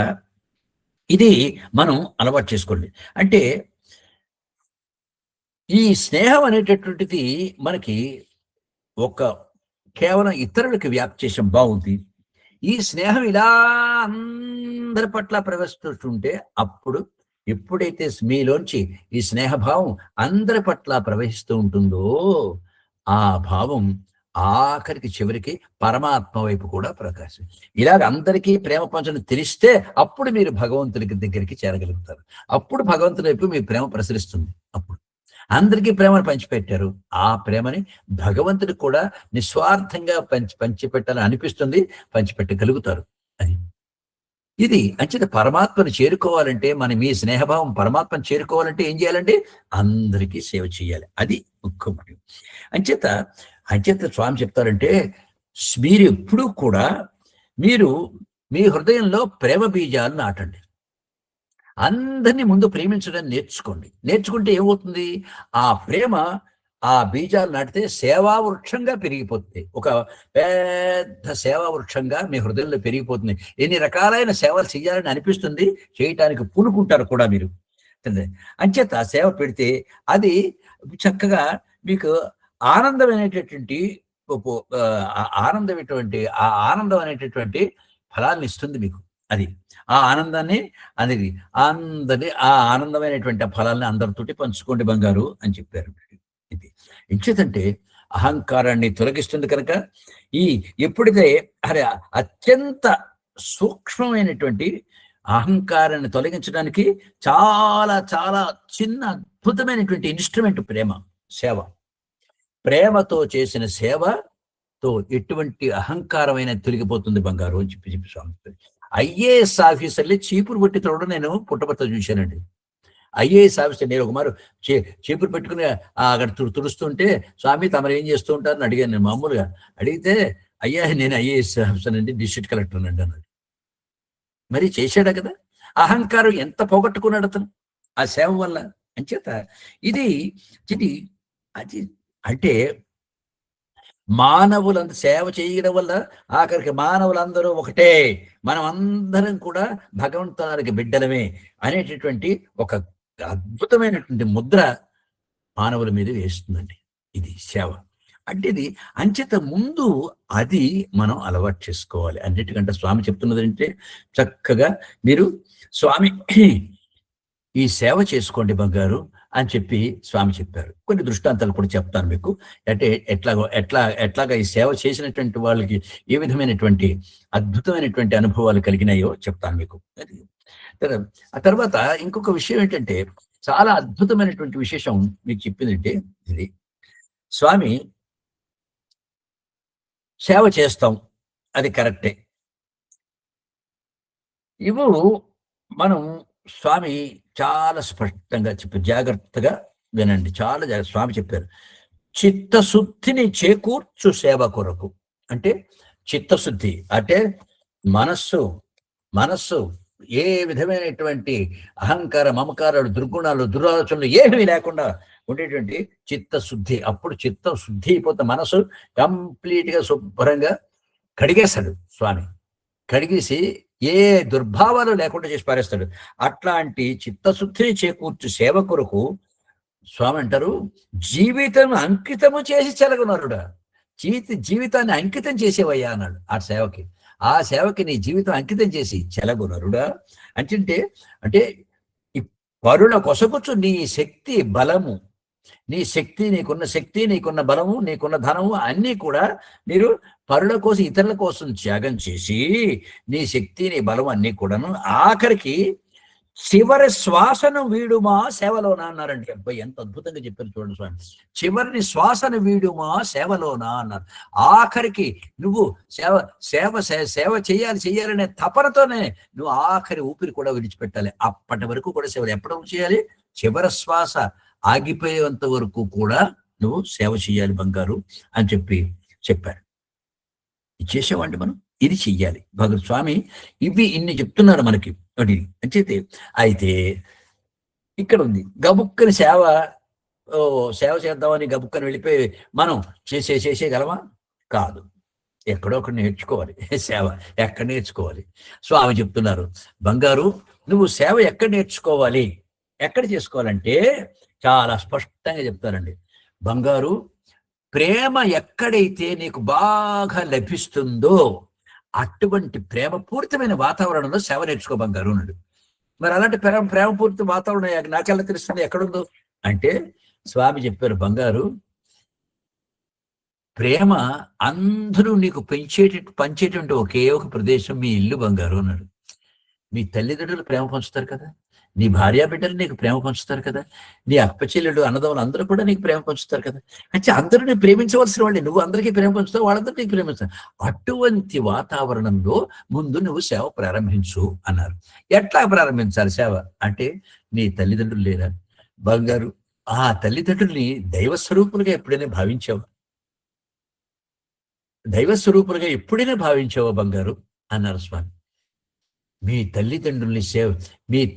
ఇది మనం అలవాటు చేసుకోండి. అంటే ఈ స్నేహం అనేటటువంటిది మనకి కేవలం ఇతరులకి వ్యాప్తి చేసిన బాగుంది. ఈ స్నేహం ఇలా అందరి పట్ల ప్రవహిస్తుంటే, అప్పుడు ఎప్పుడైతే మీలోంచి ఈ స్నేహభావం అందరి పట్ల ప్రవహిస్తూ ఉంటుందో, ఆ భావం ఆఖరికి చివరికి పరమాత్మ వైపు కూడా ప్రకాశం. ఇలాగ అందరికీ ప్రేమ పంచడం తెలిస్తే అప్పుడు మీరు భగవంతుడికి దగ్గరికి చేరగలుగుతారు. అప్పుడు భగవంతుడి వైపు మీ ప్రేమ ప్రసరిస్తుంది. అప్పుడు అందరికీ ప్రేమను పంచిపెట్టారు, ఆ ప్రేమని భగవంతుడికి కూడా నిస్వార్థంగా పంచిపెట్టాలని అనిపిస్తుంది, పంచిపెట్టగలుగుతారు. అది ఇది అంచేత పరమాత్మను చేరుకోవాలంటే, మీ స్నేహభావం పరమాత్మను చేరుకోవాలంటే ఏం చేయాలంటే అందరికీ సేవ చేయాలి. అది ముఖ్యం. అంచేత స్వామి చెప్తారంటే, మీరు ఎప్పుడూ కూడా మీ హృదయంలో ప్రేమ బీజాలు నాటండి. అందరినీ ముందు ప్రేమించడం నేర్చుకుంటే ఏమవుతుంది, ఆ ప్రేమ ఆ బీజాలు నాటితే సేవా వృక్షంగా పెరిగిపోతుంది. ఒక పెద్ద సేవా వృక్షంగా మీ హృదయంలో పెరిగిపోతుంది. ఎన్ని రకాలైన సేవలు చేయాలని అనిపిస్తుంది, చేయటానికి పూనుకుంటారు కూడా మీరు. అంచేత సేవ పెడితే అది చక్కగా మీకు ఆనందం అనేటటువంటి ఫలాన్ని ఇస్తుంది మీకు. అది ఆ ఆనందాన్ని ఆ ఆనందమైనటువంటి ఫలాన్ని అందరితోటి పంచుకోండి బంగారు అని చెప్పారు. ఇది ఎంచేతంటే అహంకారాన్ని తొలగిస్తుంది కనుక, ఎప్పుడైతే అత్యంత సూక్ష్మమైనటువంటి అహంకారాన్ని తొలగించడానికి చాలా చాలా చిన్న అద్భుతమైనటువంటి ఇన్స్ట్రుమెంట్ సేవ. ప్రేమతో చేసిన సేవతో ఎటువంటి అహంకారమైన తొలగిపోతుంది బంగారు అని చెప్పి స్వామి. ఐఏఎస్ ఆఫీసర్లే చీపురు పెట్టి తోడు నేను పుట్టపర్త చూశానండి. ఐఏఎస్ ఆఫీసర్ నేను ఒకమారు చీపురు పెట్టుకుని అక్కడ తుడుస్తుంటే, స్వామి తమరు ఏం చేస్తూ ఉంటారని అడిగాను నేను మామూలుగా. అడిగితే, అయ్యా నేను ఐఏఎస్ ఆఫీసర్ అండి, డిస్ట్రిక్ట్ కలెక్టర్ అండి అన్నాడు. మరి చేశాడా కదా, అహంకారం ఎంత పోగొట్టుకున్నాడు అతను ఆ సేవ వల్ల. అంచేత ఇది అది అంటే మానవులందరూ సేవ చేయడం వల్ల ఆఖరికి మానవులందరూ ఒకటే, మనం అందరం కూడా భగవంతునికి బిడ్డలమే అనేటటువంటి ఒక అద్భుతమైనటువంటి ముద్ర మానవుల మీద వేస్తుందండి ఇది సేవ. అంటే ఇది అంచేత ముందు అది మనం అలవాటు చేసుకోవాలి. అన్నిటికంటే స్వామి చెప్తున్నది అంటే, చక్కగా మీరు స్వామి ఈ సేవ చేసుకోండి బంగారు అని చెప్పి స్వామి చెప్పారు. కొన్ని దృష్టాంతాలు కూడా చెప్తాను మీకు. అంటే ఎట్లాగా ఈ సేవ చేసినటువంటి వాళ్ళకి ఏ విధమైనటువంటి అద్భుతమైనటువంటి అనుభవాలు కలిగినాయో చెప్తాను మీకు. ఆ తర్వాత ఇంకొక విషయం ఏంటంటే, చాలా అద్భుతమైనటువంటి విశేషం మీకు చెప్పిందంటే, ఇది స్వామి సేవ చేస్తాం, అది కరెక్టే. మనం స్వామి చాలా స్పష్టంగా జాగ్రత్తగా వినండి, చాలా స్వామి చెప్పారు. చిత్తశుద్ధిని చేకూర్చు సేవ కొరకు. అంటే చిత్తశుద్ధి అంటే మనస్సు ఏ విధమైనటువంటి అహంకార మమకారాలు దుర్గుణాలు దురాలోచనలు ఏమీ లేకుండా ఉండేటువంటి చిత్తశుద్ధి. అప్పుడు చిత్తం శుద్ధి అయిపోతే మనసు కంప్లీట్ గా శుభ్రంగా కడిగేస్తాడు స్వామి. కడిగేసి ఏ దుర్భావాలు లేకుండా చేసి పారేస్తాడు. అట్లాంటి చిత్తశుద్ధిని చేకూర్చు సేవ కొరకు స్వామి అంటారు, జీవితం అంకితము చేసి చెలగొనరుడా. జీవితాన్ని అంకితం చేసేవయ్యా అన్నాడు ఆ సేవకి. ఆ సేవకి నీ జీవితం అంకితం చేసి చెలగొనరుడా అంటే అంటే ఈ పరుల కొసగుచ్చు నీ శక్తి బలము, నీ శక్తి, నీకున్న బలము, నీకున్న ధనము అన్నీ కూడా మీరు పరుల కోసం, ఇతరుల కోసం త్యాగం చేసి నీ శక్తి, నీ బలం అన్నీ కూడాను ఆఖరికి చివరి శ్వాసను వీడుమా సేవలోనా అన్నారండి. అబ్బాయి ఎంత అద్భుతంగా చెప్పారు చూడండి స్వామి. చివరిని శ్వాసను వీడుమా సేవలోనా అన్నారు. ఆఖరికి నువ్వు సేవ సేవ సేవ చేయాలనే తపనతోనే నువ్వు ఆఖరి ఊపిరి కూడా విడిచిపెట్టాలి. అప్పటి వరకు కూడా సేవలు ఎప్పటి చేయాలి? చివరి శ్వాస ఆగిపోయేంత వరకు కూడా నువ్వు సేవ చేయాలి బంగారు అని చెప్పారు. చేసామండి మనం, ఇది చెయ్యాలి. భగవత్ స్వామి ఇన్ని చెప్తున్నారు మనకి. అది అంచేతే అయితే ఇక్కడ ఉంది గబుక్కని సేవ చేద్దామని గబుక్కని వెళ్ళిపోయి మనం చేసేయగలమా? కాదు. ఎక్కడో ఒకటి నేర్చుకోవాలి. సేవ ఎక్కడ నేర్చుకోవాలి? స్వామి చెప్తున్నారు, బంగారు నువ్వు సేవ ఎక్కడ నేర్చుకోవాలి, ఎక్కడ చేసుకోవాలంటే చాలా స్పష్టంగా చెప్తారండి. బంగారు ప్రేమ ఎక్కడైతే నీకు బాగా లభిస్తుందో అటువంటి ప్రేమపూరితమైన వాతావరణంలో సేవ నేర్చుకో బంగారు అన్నాడు. మరి అలాంటి ప్రేమపూరిత వాతావరణం నాకెలా తెలుస్తుంది ఎక్కడుందో అంటే స్వామి చెప్పారు, బంగారు ప్రేమ అందరూ నీకు పంచేటువంటి ఒకే ఒక ప్రదేశం మీ ఇల్లు బంగారు అన్నాడు. మీ తల్లిదండ్రులు ప్రేమ పంచుతారు కదా, నీ భార్యా బిడ్డలు నీకు ప్రేమ పంచుతారు కదా, నీ అప్పచెల్లెడు అన్నదమ్ములు అందరూ కూడా నీకు ప్రేమ పంచుతారు కదా. అంటే అందరూ నీ ప్రేమించవలసిన వాళ్ళే, నువ్వు అందరికీ ప్రేమ పంచుతావు, వాళ్ళందరూ నీకు ప్రేమిస్తారు. అటువంటి వాతావరణంలో ముందు నువ్వు సేవ ప్రారంభించు అన్నారు. ఎట్లా ప్రారంభించాలి సేవ అంటే, నీ తల్లిదండ్రులు లేరా బంగారు, ఆ తల్లిదండ్రుల్ని దైవస్వరూపులుగా ఎప్పుడైనా భావించావా? దైవస్వరూపులుగా ఎప్పుడైనా భావించావా బంగారు అన్నారు స్వామి. మీ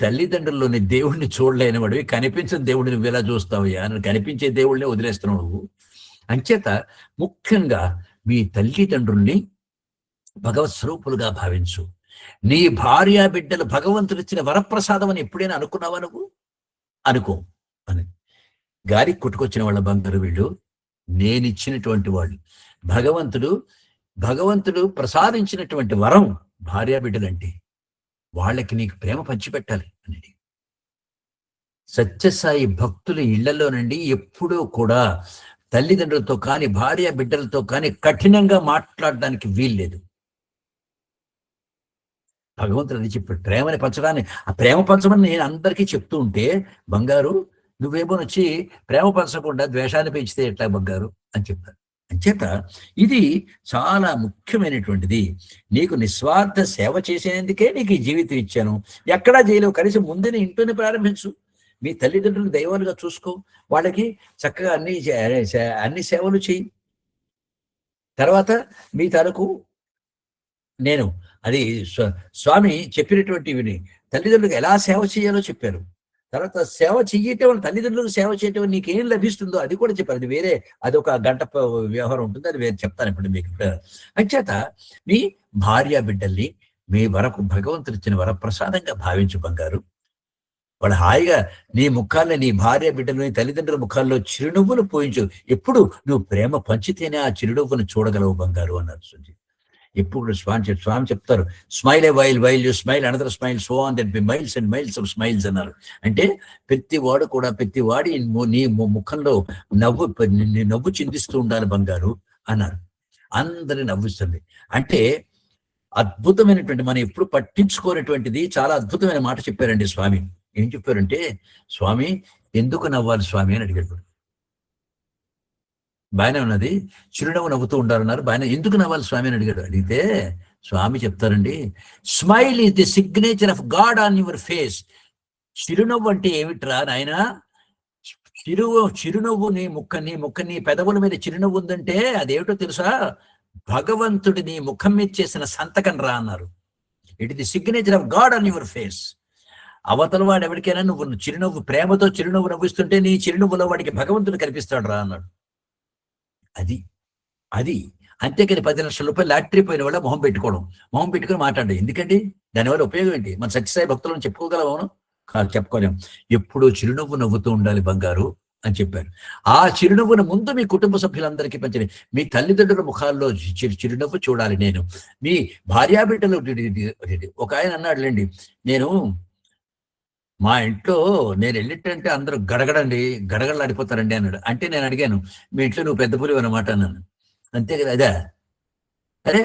తల్లిదండ్రుల్లోని దేవుణ్ణి చూడలేని వాడివి, కనిపించిన దేవుడిని నువ్వు ఎలా చూస్తావయ్యా? కనిపించే దేవుడినే వదిలేస్తున్నావు నువ్వు. అంచేత ముఖ్యంగా మీ తల్లిదండ్రుల్ని భగవత్ స్వరూపులుగా భావించు. నీ భార్యా బిడ్డలు భగవంతుడిచ్చిన వరప్రసాదం అని ఎప్పుడైనా అనుకున్నావా నువ్వు? అనుకో అని. గాలికి కొట్టుకొచ్చిన వాళ్ళ బంగారు వీళ్ళు, నేనిచ్చినటువంటి వాళ్ళు. భగవంతుడు ప్రసాదించినటువంటి వరం భార్యా బిడ్డలంటే వాళ్ళకి నీకు ప్రేమ పంచిపెట్టాలి అని. సత్యసాయి భక్తుల ఇళ్లలో నుండి ఎప్పుడూ కూడా తల్లిదండ్రులతో కానీ భార్య బిడ్డలతో కానీ కఠినంగా మాట్లాడడానికి వీల్లేదు. భగవంతుడు అది చెప్పాడు, ప్రేమని పంచడాన్ని. ఆ ప్రేమ పంచమని నేను అందరికీ చెప్తూ ఉంటే, బంగారు నువ్వేమోనొచ్చి ప్రేమ పంచకుండా ద్వేషాన్ని పెంచితే ఎట్లా బంగారు అని చెప్పారు. అంచేత ఇది చాలా ముఖ్యమైనటువంటిది. నీకు నిస్వార్థ సేవ చేసేందుకే నీకు ఈ జీవితం ఇచ్చాను. ఎక్కడా చేయలేవు, కనీసం ముందే ఇంట్లోనే ప్రారంభించు. మీ తల్లిదండ్రులు దైవాలుగా చూసుకో, వాళ్ళకి చక్కగా అన్ని సేవలు చెయ్యి. తర్వాత మీ తరకు నేను అది స్వామి చెప్పినటువంటివి తల్లిదండ్రులకు ఎలా సేవ చేయాలో చెప్పారు. తర్వాత సేవ చెయ్యటం, తల్లిదండ్రులకు సేవ చేయటం నీకేం లభిస్తుందో అది కూడా చెప్పారు. అది వేరే, అదొక గంట వ్యవహారం ఉంటుంది, అది వేరే చెప్తాను ఇప్పుడు మీకు. అంచేత మీ భార్య బిడ్డల్ని మీ వరకు భగవంతుడు ఇచ్చిన వరప్రసాదంగా భావించు బంగారు. వాళ్ళు హాయిగా నీ ముఖాల్లో, నీ భార్య బిడ్డలు, నీ తల్లిదండ్రుల ముఖాల్లో చిరునవ్వులు పోయించు. ఎప్పుడు నువ్వు ప్రేమ పంచితేనే ఆ చిరునవ్వును చూడగలవు బంగారు అన్నారు సుజీ. ఎప్పుడు స్వామి చెప్తారు, smile a while you smile another smile so on that be miles and miles of smiles అన్నారు. అంటే ప్రతివాడి నీ ముఖంలో నవ్వు చిందిస్తూ ఉండాలి బంగారు అన్నారు. అందరిని నవ్విస్తుంది. అంటే అద్భుతమైనటువంటి, మనం ఎప్పుడు పట్టించుకోనటువంటిది చాలా అద్భుతమైన మాట చెప్పారండి స్వామి. ఏం చెప్పారంటే, స్వామి ఎందుకు నవ్వాలి స్వామి అని అడిగాడు. బాగానే ఉన్నది, చిరునవ్వు నవ్వుతూ ఉండాలన్నారు, బాగానే, ఎందుకు నవ్వాలి స్వామి అని అడిగాడు. అడిగితే స్వామి చెప్తారండి, smile is the signature of God on your face. చిరునవ్వు అంటే ఏమిట్రా నాయనా? చిరునవ్వు నీ ముక్క నీ పెదవుల మీద చిరునవ్వు ఉందంటే అదేమిటో తెలుసా? భగవంతుడి నీ ముఖం మీద చేసిన సంతకం రా అన్నారు. It is the signature of God on your face. అవతల వాడు ఎవరికైనా నువ్వు చిరునవ్వు, ప్రేమతో చిరునవ్వు నవ్విస్తుంటే నీ చిరునవ్వులో వాడికి భగవంతుడు కనిపిస్తాడు రా అన్నాడు. అది అది అంతేకాని 10 లక్షల రూపాయలు లాటరీ పోయిన వాళ్ళ మొహం పెట్టుకుని మాట్లాడండి. ఎందుకండి? దానివల్ల ఉపయోగం ఏంటి? మన సత్యసాయి భక్తులను చెప్పుకోగలం? అవును కాదు, చెప్పుకోలేం. ఎప్పుడూ చిరునవ్వు నవ్వుతూ ఉండాలి బంగారు అని చెప్పారు. ఆ చిరునవ్వును ముందు మీ కుటుంబ సభ్యులందరికీ పంచండి. మీ తల్లిదండ్రుల ముఖాల్లో చిరునవ్వు చూడాలి. నేను మీ భార్యాబిడ్డలు, ఒక ఆయన అన్నాడులేండి, నేను మా ఇంట్లో నేను వెళ్ళిట్టంటే అందరూ గడగడలాడిపోతారండి అన్నాడు. అంటే నేను అడిగాను, మీ ఇంట్లో నువ్వు పెద్ద పులివి అన్నమాట అన్నాను. అంతే కదా? అదే అరే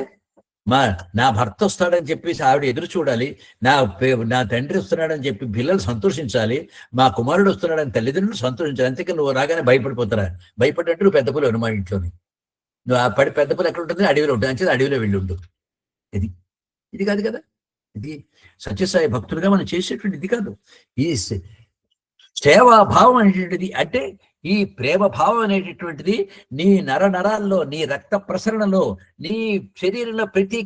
నా భర్త వస్తాడని చెప్పేసి ఆవిడ ఎదురు చూడాలి, నా తండ్రి వస్తున్నాడని చెప్పి పిల్లలు సంతోషించాలి, మా కుమారుడు వస్తున్నాడని తల్లిదండ్రులు సంతోషించాలి. అంతేకాని నువ్వు రాగానే భయపడిపోతారా? భయపడ్డంటే నువ్వు పెద్ద పులి మా ఇంట్లోని. నువ్వు ఆ పెద్ద పులి ఎక్కడ ఉంటుంది? అడవిలో ఉంటుంది. అంతే అడవిలో వెళ్ళి ఉండు. ఇది కాదు కదా. ఇది సత్యసాయి భక్తులుగా మనం చేసేటువంటి ఇది కాదు. ఈ సేవాభావం అనేటువంటిది, అంటే ఈ ప్రేమ భావం అనేటటువంటిది నీ నరాల్లో, నీ రక్త ప్రసరణలో, నీ శరీరంలో ప్రతి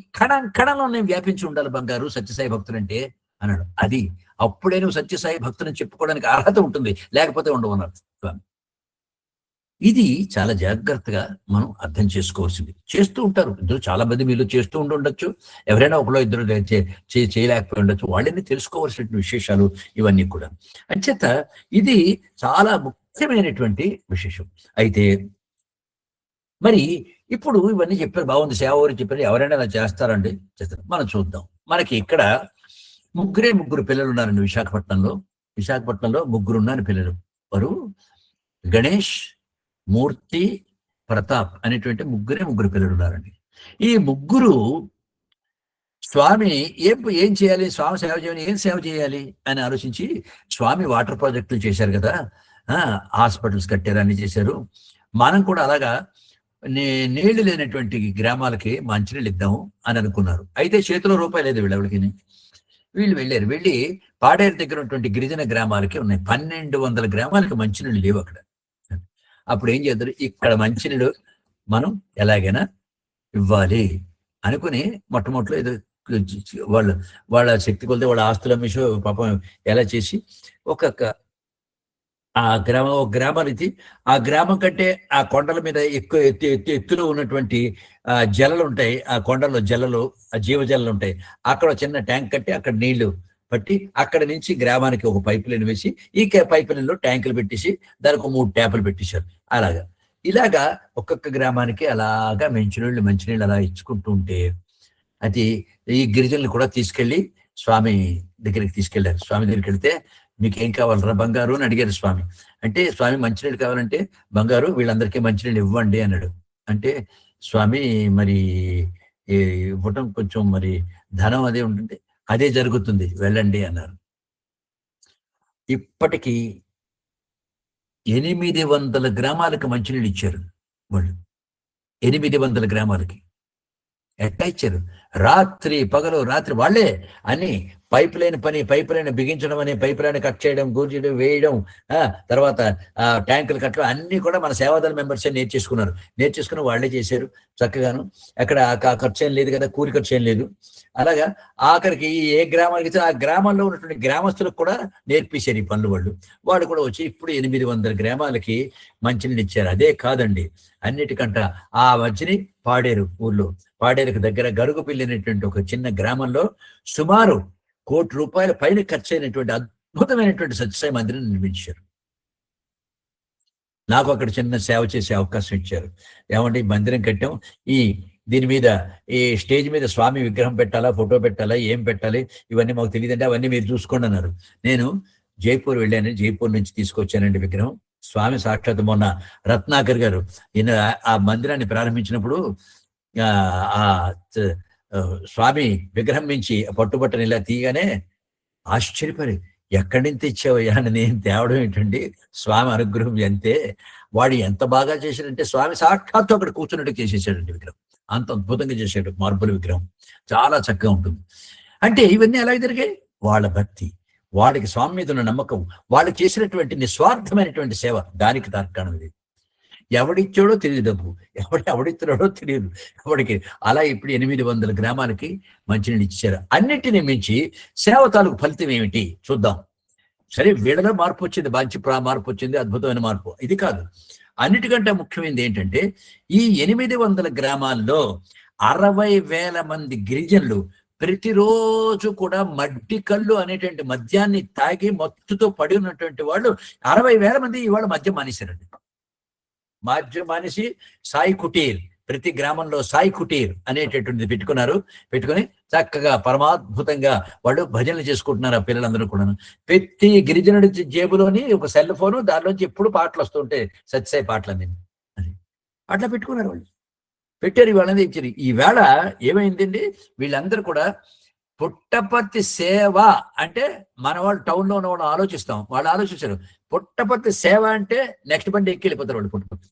కణంలో నేను వ్యాపించి ఉండాలి బంగారు సత్యసాయి భక్తులంటే అన్నాడు. అది అప్పుడే నువ్వు సత్యసాయి భక్తులను చెప్పుకోవడానికి అర్హత ఉంటుంది, లేకపోతే ఉండవన్నారు. ఇది చాలా జాగ్రత్తగా మనం అర్థం చేసుకోవాల్సింది. చేస్తూ ఉంటారు ఇద్దరు, చాలా మంది మీరు చేస్తూ ఉండొచ్చు, ఎవరైనా ఒకలో ఇద్దరు చేయలేకపోయి ఉండొచ్చు. వాళ్ళని తెలుసుకోవాల్సిన విశేషాలు ఇవన్నీ కూడా. అంచేత ఇది చాలా ముఖ్యమైనటువంటి విశేషం. అయితే మరి ఇప్పుడు ఇవన్నీ చెప్పారు, బాగుంది, సేవ ఊరి చెప్పారు, ఎవరైనా అలా చేస్తారండి? చేస్తారు. మనం చూద్దాం. మనకి ఇక్కడ ముగ్గురు పిల్లలు ఉన్నారండి విశాఖపట్నంలో ముగ్గురు ఉన్నారు పిల్లలు. వారు గణేష్, మూర్తి, ప్రతాప్ అనేటువంటి ముగ్గురు పిల్లలు ఉన్నారండి. ఈ ముగ్గురు స్వామి ఏం చేయాలి, స్వామి సేవ చేయాలి, ఏం సేవ చేయాలి అని ఆలోచించి స్వామి వాటర్ ప్రాజెక్టులు చేశారు కదా, హాస్పిటల్స్ కట్టారు, అన్ని చేశారు. మనం కూడా అలాగా నీళ్లు లేనటువంటి గ్రామాలకి మంచినీళ్ళు ఇద్దాము అని అనుకున్నారు. అయితే చేతిలో రూపాయి లేదు వీళ్ళకి. వీళ్ళు వెళ్ళి పాడేరు దగ్గర ఉన్నటువంటి గిరిజన గ్రామాలకి ఉన్నాయి. 1200 గ్రామాలకి మంచినీళ్ళు లేవు అక్కడ. అప్పుడు ఏం చేద్దరు, ఇక్కడ మంచినీళ్ళు మనం ఎలాగైనా ఇవ్వాలి అనుకుని మొట్టమొదటిలో ఏదో వాళ్ళ శక్తి కొలితే వాళ్ళ ఆస్తులు అమ్మేసో పాపం ఎలా చేసి ఒక గ్రామానికి, ఆ గ్రామం కంటే ఆ కొండల మీద ఎక్కువ ఎత్తులో ఉన్నటువంటి జలలు ఉంటాయి. ఆ కొండల్లో జలలు, ఆ జీవజలలు ఉంటాయి. అక్కడ చిన్న ట్యాంక్ కట్టి అక్కడ నీళ్లు పట్టి అక్కడ నుంచి గ్రామానికి ఒక పైపు లైన్ వేసి ఈ పైపు లైన్లో ట్యాంకులు పెట్టేసి దానికి 3 ట్యాపులు పెట్టేశారు. ఇలాగా ఒక్కొక్క గ్రామానికి అలాగా మంచినీళ్ళు అలా ఇచ్చుకుంటూ ఉంటే అది ఈ గిరిజనులు కూడా తీసుకెళ్లి స్వామి దగ్గరికి తీసుకెళ్లారు. స్వామి దగ్గరికి వెళ్తే మీకేం కావాలరా బంగారు అని అడిగారు స్వామి. అంటే స్వామి మంచినీళ్ళు కావాలంటే బంగారు వీళ్ళందరికీ మంచినీళ్ళు ఇవ్వండి అన్నాడు. అంటే స్వామి మరి ఇవ్వటం కొంచెం మరి ధనం అదే ఉంటుంది, అదే జరుగుతుంది, వెళ్ళండి అన్నారు. ఇప్పటికీ 800 గ్రామాలకు మంచినీళ్ళు ఇచ్చారు వాళ్ళు. 800 గ్రామాలకి ఎట్లా ఇచ్చారు? పగలు రాత్రి వాళ్ళే అన్ని పైప్ లైన్ బిగించడం అని, పైప్ లైన్ కట్ చేయడం, గూర్చడం, వేయడం, తర్వాత ట్యాంకులు కట్టడం అన్ని కూడా మన సేవాదళ మెంబర్సే నేర్చేసుకుని వాళ్ళే చేశారు చక్కగాను. అక్కడ ఖర్చు ఏం లేదు కదా, కూలి ఖర్చు ఏం లేదు. అలాగా ఆఖరికి ఏ గ్రామానికి ఇచ్చారు, ఆ గ్రామంలో ఉన్నటువంటి గ్రామస్తులకు కూడా నేర్పించారు ఈ పనులు. వాళ్ళు కూడా వచ్చి ఇప్పుడు 800 గ్రామాలకి మంచినీళ్ళు ఇచ్చారు. అదే కాదండి, అన్నిటికంట ఆ మధ్యని పాడేరుకు దగ్గర గరుగుపిల్లి అనేటువంటి ఒక చిన్న గ్రామంలో సుమారు ₹1 కోటి పైన ఖర్చు అయినటువంటి అద్భుతమైనటువంటి సత్యసాయి మందిరం నిర్మించారు. నాకు అక్కడ చిన్న సేవ చేసే అవకాశం ఇచ్చారు. ఏమంటే మందిరం కట్టాం, దీని మీద ఈ స్టేజ్ మీద స్వామి విగ్రహం పెట్టాలా, ఫోటో పెట్టాలా, ఏం పెట్టాలి ఇవన్నీ మాకు తెలియదంటే అవన్నీ మీరు చూసుకోండి అన్నారు. నేను జైపూర్ వెళ్ళాను, జైపూర్ నుంచి తీసుకొచ్చానండి విగ్రహం. స్వామి సాక్షాత్ మొన్న రత్నాకర్ గారు ఈయన ఆ మందిరాన్ని ప్రారంభించినప్పుడు ఆ స్వామి విగ్రహం నుంచి పట్టుబట్టని ఇలా తీయగానే ఆశ్చర్యపడి, ఎక్కడి నుంచి తెచ్చావయ్యా అని నేను తేవడం ఏంటండి, స్వామి అనుగ్రహం అంతే. వాడు ఎంత బాగా చేశాడంటే స్వామి సాక్షాత్తు అక్కడ కూర్చున్నట్టు చేసేసాడండి విగ్రహం. అంత అద్భుతంగా చేశాడు. మార్బుల్ విగ్రహం చాలా చక్కగా ఉంటుంది. అంటే ఇవన్నీ ఎలా జరిగాయి? వాళ్ళ భక్తి, వాడికి స్వామి మీద ఉన్న నమ్మకం, వాళ్ళు చేసినటువంటి నిస్వార్థమైనటువంటి సేవ, దానికి తార్కాణం ఇది. ఎవడిచ్చాడో తెలియదు డబ్బు, ఎవడిస్తున్నాడో తెలియదు ఎవడికి. అలా ఇప్పుడు 800 గ్రామాలకి మంచినీళ్ళు ఇచ్చారు. అన్నిటిని మించి సేవ తాలూకు ఫలితం ఏమిటి చూద్దాం. సరే, వీళ్ళలో మార్పు వచ్చింది, మంచి మార్పు వచ్చింది, అద్భుతమైన మార్పు. ఇది కాదు, అన్నిటికంటే ముఖ్యమైనది ఏంటంటే ఈ 800 గ్రామాల్లో 60,000 మంది గిరిజనులు ప్రతిరోజు కూడా మడ్డి కళ్ళు అనేటువంటి మద్యాన్ని తాగి మత్తుతో పడి ఉన్నటువంటి వాళ్ళు 60,000 మంది ఇవాళ మద్యం మానేశారండి. మద్యం మానేసి సాయి కుటీర్, ప్రతి గ్రామంలో సాయి కుటీర్ అనేటటువంటిది పెట్టుకొని చక్కగా పరమాద్భుతంగా వాళ్ళు భజనలు చేసుకుంటున్నారు. ఆ పిల్లలందరూ కూడా ప్రతి గిరిజనుడి జేబులోని ఒక సెల్ ఫోను, దానిలోంచి ఎప్పుడు పాటలు వస్తుంటాయి, సత్యసాయి పాటలన్నీ. అది అట్లా పెట్టుకున్నారు వాళ్ళు, పెట్టారు. ఇవాళ ఇచ్చారు. ఈవేళ ఏమైందండి, వీళ్ళందరూ కూడా పుట్టపర్తి సేవ అంటే మన వాళ్ళు టౌన్లో ఉన్న వాళ్ళు ఆలోచిస్తాం, వాళ్ళు ఆలోచించారు. పుట్టపర్తి సేవ అంటే నెక్స్ట్ బండి ఎక్కి వెళ్ళిపోతారు వాళ్ళు పుట్టపర్తి.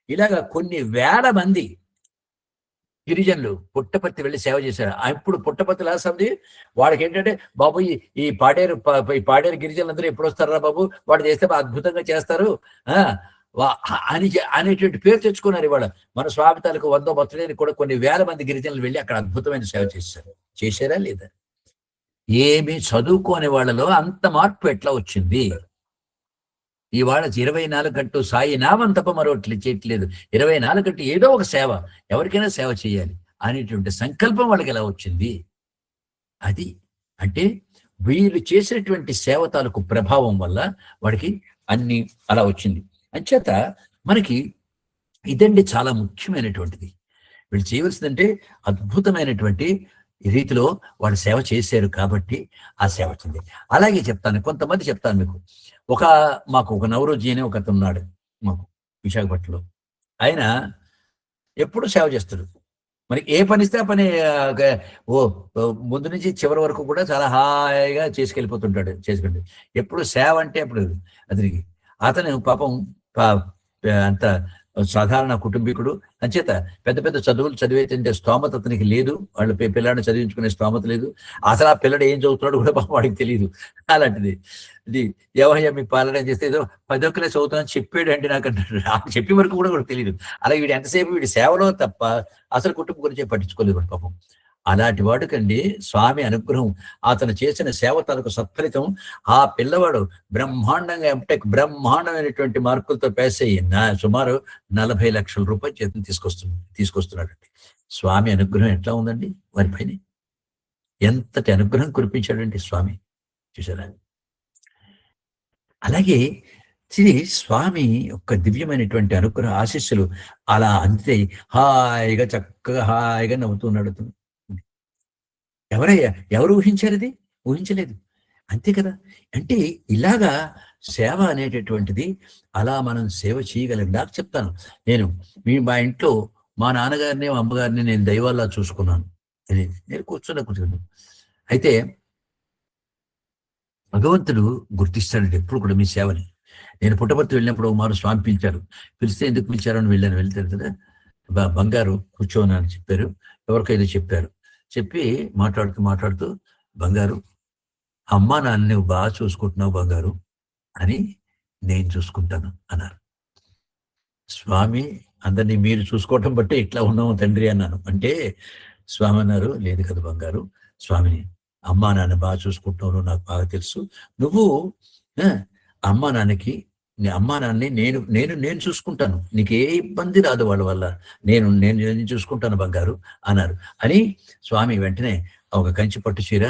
ఇలాగా కొన్ని వేల మంది గిరిజనులు పుట్టపర్తి వెళ్ళి సేవ చేశారు. ఇప్పుడు పుట్టపర్తి లాస్ట్ ఉంది వాళ్ళకి ఏంటంటే, బాబు ఈ పాడేరు గిరిజనులందరూ ఎప్పుడు వస్తారా బాబు, వాడు చేస్తే అద్భుతంగా చేస్తారు అనేటువంటి పేరు తెచ్చుకున్నారు. ఇవాళ మన స్వామి తాలూకు 100వ బర్త్డేని కూడా కొన్ని వేల మంది గిరిజనులు వెళ్ళి అక్కడ అద్భుతమైన సేవ చేశారా లేదా? ఏమి చదువుకోని వాళ్ళలో అంత మార్పు ఎట్లా వచ్చింది? ఇవాళ 24 గంటలు సాయి నామం తప్ప మరొకటి చేయట్లేదు. 24 గంటలు ఏదో ఒక సేవ, ఎవరికైనా సేవ చేయాలి అనేటువంటి సంకల్పం వాళ్ళకి ఎలా వచ్చింది? అది అంటే వీళ్ళు చేసినటువంటి సేవ తాలూకు ప్రభావం వల్ల వాడికి అన్ని అలా వచ్చింది. అంచేత మనకి ఇదండి చాలా ముఖ్యమైనటువంటిది. వీళ్ళు చేయవలసిందంటే అద్భుతమైనటువంటి రీతిలో వాళ్ళు సేవ చేశారు కాబట్టి ఆ సేవ వచ్చింది. అలాగే చెప్తాను, కొంతమంది చెప్తాను మీకు. మాకు ఒక నవరోజీ అనే ఒక అతను ఉన్నాడు మాకు విశాఖపట్నంలో. ఆయన ఎప్పుడు సేవ చేస్తాడు. మరి ఏ పని ఇస్తే ఆ పని ముందు నుంచి చివరి వరకు కూడా చాలా హాయిగా చేసుకెళ్ళిపోతుంటాడు. చేసుకోండి, ఎప్పుడు సేవ అంటే అప్పుడు అతను పాపం అంత సాధారణ కుటుంబీకుడు. అంచేత పెద్ద పెద్ద చదువులు చదివేంటే స్తోమత అతనికి లేదు. వాళ్ళు పిల్లాడిని చదివించుకునే స్తోమత లేదు. అసలు ఆ పిల్లడు ఏం చదువుతున్నాడు కూడా పాపం వాడికి తెలియదు. అలాంటిది ఇది ఎవరయ్యా మీ పాలన చేస్తే ఏదో 10వ క్లాస్ చదువుతున్నాను చెప్పాడు అండి నాకు అంటాడు. చెప్పే వరకు కూడా తెలియదు. అలాగే వీడు ఎంతసేపు వీడి సేవలో తప్ప అసలు కుటుంబం గురించి పట్టించుకోలేదు వాడు పాపం. అలాంటి వాడికండి స్వామి అనుగ్రహం, అతను చేసిన సేవ తనకు సత్ఫలితం. ఆ పిల్లవాడు బ్రహ్మాండంగా ఎంటెక్ బ్రహ్మాండమైనటువంటి మార్కులతో పాస్ అయ్యి సుమారు 40 లక్షల రూపాయలు చేతిని తీసుకొస్తున్నాడండి. స్వామి అనుగ్రహం ఎట్లా ఉందండి వారిపైన, ఎంతటి అనుగ్రహం కురిపించాడండి స్వామి, చూసారా? అలాగే స్వామి యొక్క దివ్యమైనటువంటి అనుగ్రహ ఆశీస్సులు అలా అంతే హాయిగా చక్కగా హాయిగా నవ్వుతున్నాడు. ఎవరు ఊహించారు? అది ఊహించలేదు, అంతే కదా. అంటే ఇలాగా సేవ అనేటటువంటిది అలా మనం సేవ చేయగలం. నాకు చెప్తాను, మా ఇంట్లో మా నాన్నగారిని మా అమ్మగారిని నేను దైవాల్లా చూసుకున్నాను. నేను కూర్చున్నాను. అయితే భగవంతుడు గుర్తిస్తాడండి ఎప్పుడు కూడా మీ సేవని. నేను పుట్టపర్తి వెళ్ళినప్పుడు మారు స్వామి పిలిచారు. పిలిస్తే ఎందుకు పిలిచారని వెళ్తారు కదా, బంగారు కూర్చోని అని చెప్పారు. ఎవరికైనా చెప్పారు. చెప్పి మాట్లాడుతూ బంగారు, అమ్మా నాన్న నువ్వు బాగా చూసుకుంటున్నావు బంగారు అని నేను చూసుకుంటాను అన్నారు. స్వామి, అందరినీ మీరు చూసుకోవటం బట్టే ఇట్లా ఉన్నాము తండ్రి అన్నాను. అంటే స్వామి అన్నారు, లేదు కదా బంగారు, స్వామిని అమ్మా నాన్న బాగా చూసుకుంటున్నావు నాకు బాగా తెలుసు. నువ్వు అమ్మా నాన్నని నేను చూసుకుంటాను, నీకు ఏ ఇబ్బంది రాదు వాళ్ళ వల్ల, నేను చూసుకుంటాను బంగారు అన్నారు. అని స్వామి వెంటనే ఒక కంచి పట్టు చీర,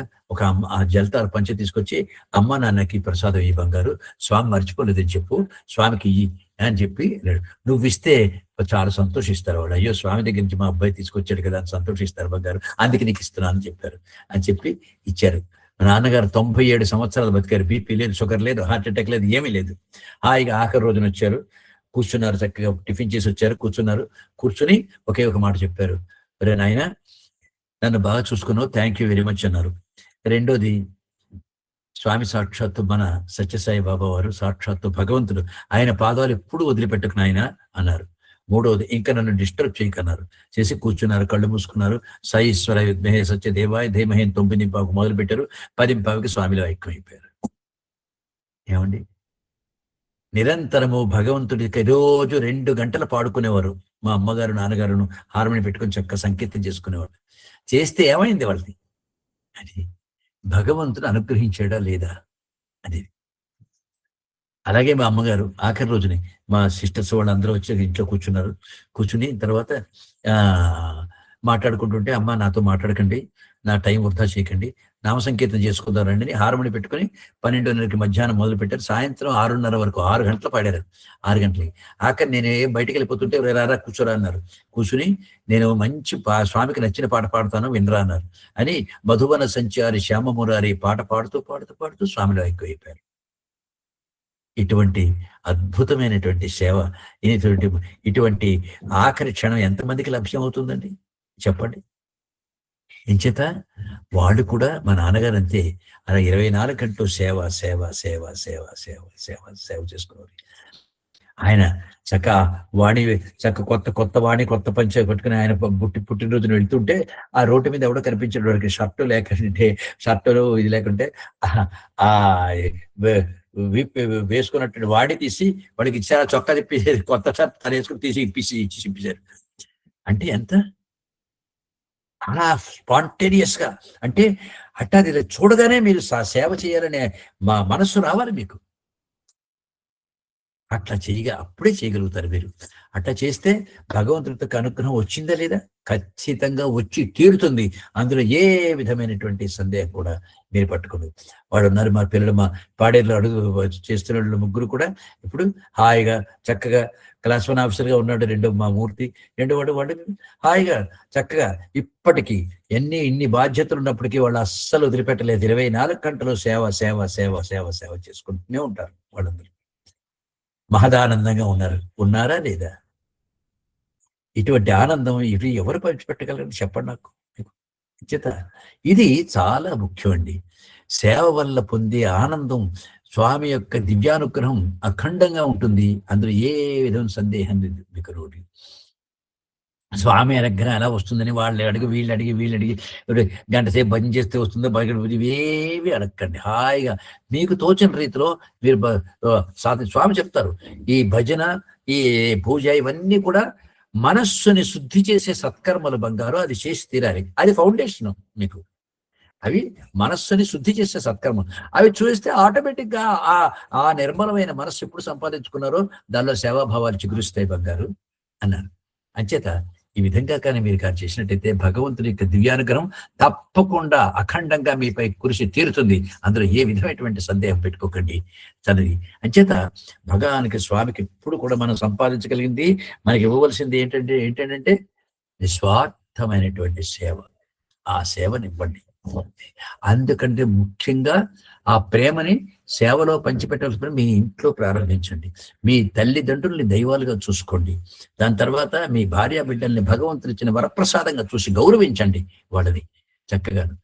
ఆ జలతార పంచె తీసుకొచ్చి అమ్మా నాన్నకి ప్రసాదం ఈ బంగారు, స్వామి మర్చిపోలేదని చెప్పు, స్వామికి ఇయ్యి అని చెప్పి, నువ్వు ఇస్తే చాలా సంతోషిస్తారు వాళ్ళు. అయ్యో స్వామి దగ్గర నుంచి మా అబ్బాయి తీసుకొచ్చాడు కదా అని సంతోషిస్తారు బంగారు, అందుకే నీకు ఇస్తున్నాను అని చెప్పారు. అని చెప్పి ఇచ్చారు. మా నాన్నగారు 97 సంవత్సరాలు బతికారు. బీపీ లేదు, షుగర్ లేదు, హార్ట్ అటాక్ లేదు, ఏమీ లేదు. హాయిగా ఆఖరి రోజున వచ్చారు, కూర్చున్నారు, చక్కగా టిఫిన్ చేసి వచ్చారు, కూర్చుని ఒకే ఒక మాట చెప్పారు, రే నాయన నన్ను బాగా చూసుకున్నావు, థ్యాంక్ యూ వెరీ మచ్ అన్నారు. రెండోది, స్వామి సాక్షాత్తు మన సత్యసాయి బాబా వారు, సాక్షాత్తు భగవంతుడు, ఆయన పాదాలు ఎప్పుడు వదిలిపెట్టకు నాయన అన్నారు. మూడవది, ఇంకా నన్ను డిస్టర్బ్ చేయకన్నారు. చేసి కూర్చున్నారు, కళ్ళు మూసుకున్నారు. సాయిశ్వర విద్మహే సత్యదేవాయ ధీమహే 9:15 మొదలు పెట్టారు. 10:15 స్వామిలో ఐక్యమైపోయారు. ఏమండి, నిరంతరము భగవంతుడికి రోజు 2 గంటలు పాడుకునేవారు. మా అమ్మగారు, నాన్నగారును హార్మోని పెట్టుకొని చక్కగా సంకీర్తన చేసుకునేవాడు. చేస్తే ఏమైంది వాళ్ళది? అది భగవంతుడు అనుగ్రహించాడా లేదా? అది. అలాగే మా అమ్మగారు ఆఖరి రోజుని మా సిస్టర్స్ వాళ్ళందరూ వచ్చి ఇంట్లో కూర్చున్నారు. కూర్చుని తర్వాత మాట్లాడుకుంటుంటే, "అమ్మ నాతో మాట్లాడకండి. నా టైం వృధా చేయకండి. నామ సంకీర్తన చేసుకుందాం రండి" అని హార్మోని పెట్టుకొని 12:30కి మధ్యాహ్నం మొదలుపెట్టారు. సాయంత్రం 6:30 వరకు 6 గంటలు పాడారు. 6 గంటలకి. ఆఖరి నేను బయటికెళ్ళిపోతుంటే, "ఒరేయ్ రారా కూర్చోరా" అన్నారు. కూర్చొని నేను మంచి స్వామికి నచ్చిన పాట పాడతాను వినరా అన్నారు. అని 'మధువన సంచారి శ్యామ మురారి' పాట పాడుతూ, పాడుతూ, పాడుతూ స్వామిలో ఎక్కువైపోయారు. ఇటువంటి అద్భుతమైనటువంటి సేవ, ఇటువంటి ఆఖరి క్షణం ఎంతమందికి లభ్యమవుతుందండి చెప్పండి? ఎంచేత వాళ్ళు కూడా మా నాన్నగారు అంతే. అలా 24 గంటలు సేవ, సేవ, సేవ, సేవ, సేవ, సేవ, సేవ చేసుకునేవారు. ఆయన కొత్త వాణి, కొత్త పంచె కట్టుకుని ఆయన పుట్టినరోజున వెళ్తుంటే, ఆ రోడ్డు మీద ఎవడో కనిపించాడు. వాడికి షర్టు లేకుంటే, షర్టులు ఇది లేకుంటే ఆ వేసుకున్నటువంటి వాడి తీసి వాడికి ఇచ్చారు. చొక్కా తిప్పి కొత్త షర్ట్ తను వేసుకుని తీసి ఇప్పించారు. అంటే ఎంత అలా స్పాంటేనియస్ గా, అంటే హఠాత్ ఇలా చూడగానే మీరు సేవ చేయాలనే మా మనస్సు రావాలి మీకు. అట్లా అప్పుడే చేయగలుగుతారు మీరు. అట్లా చేస్తే భగవంతుడికి అనుగ్రహం వచ్చిందా లేదా? ఖచ్చితంగా వచ్చి తీరుతుంది. అందులో ఏ విధమైనటువంటి సందేహం కూడా మీరు పట్టుకోండి. వాడు ఉన్నారు మా పిల్లలు, మా పాడేరులో అడుగు చేస్తున్న వాళ్ళు ముగ్గురు కూడా ఇప్పుడు హాయిగా చక్కగా క్లాస్ 1 ఆఫీసర్గా ఉన్నాడు. రెండో మా మూర్తి, వాడు హాయిగా చక్కగా ఇప్పటికీ ఇన్ని బాధ్యతలు ఉన్నప్పటికీ వాళ్ళు అస్సలు వదిలిపెట్టలేదు. 24 గంటలు సేవ సేవ సేవ సేవ సేవ చేసుకుంటూనే ఉంటారు వాళ్ళందరూ. మహదానందంగా ఉన్నారా లేదా? ఇటువంటి ఆనందం ఇది ఎవరు పంచిపెట్టగలరు చెప్పండి నాకు. చేత ఇది చాలా ముఖ్యం అండి. సేవ వల్ల పొందే ఆనందం, స్వామి యొక్క దివ్యానుగ్రహం అఖండంగా ఉంటుంది. అందులో ఏ విధమైన సందేహం లేదు మీకు. రోడ్డు స్వామి అనుగ్రహం ఎలా వస్తుందని వీళ్ళు అడిగి గంట సేపు భజన చేస్తే వస్తుందో ఇవేవి అడగండి. హాయిగా మీకు తోచిన రీతిలో మీరు స్వామి చెప్తారు, ఈ భజన, ఈ పూజ ఇవన్నీ కూడా మనస్సుని శుద్ధి చేసే సత్కర్మలు బంగారు. అది చేసి తీరాలి. అది ఫౌండేషన్ మీకు. అవి మనస్సుని శుద్ధి చేసే సత్కర్మలు. అవి చూస్తే ఆటోమేటిక్ గా ఆ నిర్మలమైన మనస్సు ఎప్పుడు సంపాదించుకున్నారో దానిలో సేవాభావాలు చిగురుస్తాయి బంగారు అన్నారు. అంచేత ఈ విధంగా కానీ మీరు చేసినట్టయితే భగవంతుని యొక్క దివ్యానుగ్రహం తప్పకుండా అఖండంగా మీపై కురిసి తీరుతుంది. అందులో ఏ విధమైనటువంటి సందేహం పెట్టుకోకండి. చదివి అంచేత భగవానికి, స్వామికి ఎప్పుడు కూడా మనం సంపాదించగలిగింది, మనకి ఇవ్వవలసింది ఏంటంటే నిస్వార్థమైనటువంటి సేవ. ఆ సేవనివ్వండి. అందుకంటే ముఖ్యంగా ఆ ప్రేమని సేవలో పంచిపెట్టాల్సిన మీ ఇంట్లో ప్రారంభించండి. మీ తల్లిదండ్రుల్ని దైవాలుగా చూసుకోండి. దాని తర్వాత మీ భార్య బిడ్డల్ని భగవంతుడు ఇచ్చిన వరప్రసాదంగా చూసి గౌరవించండి వాళ్ళని చక్కగాను.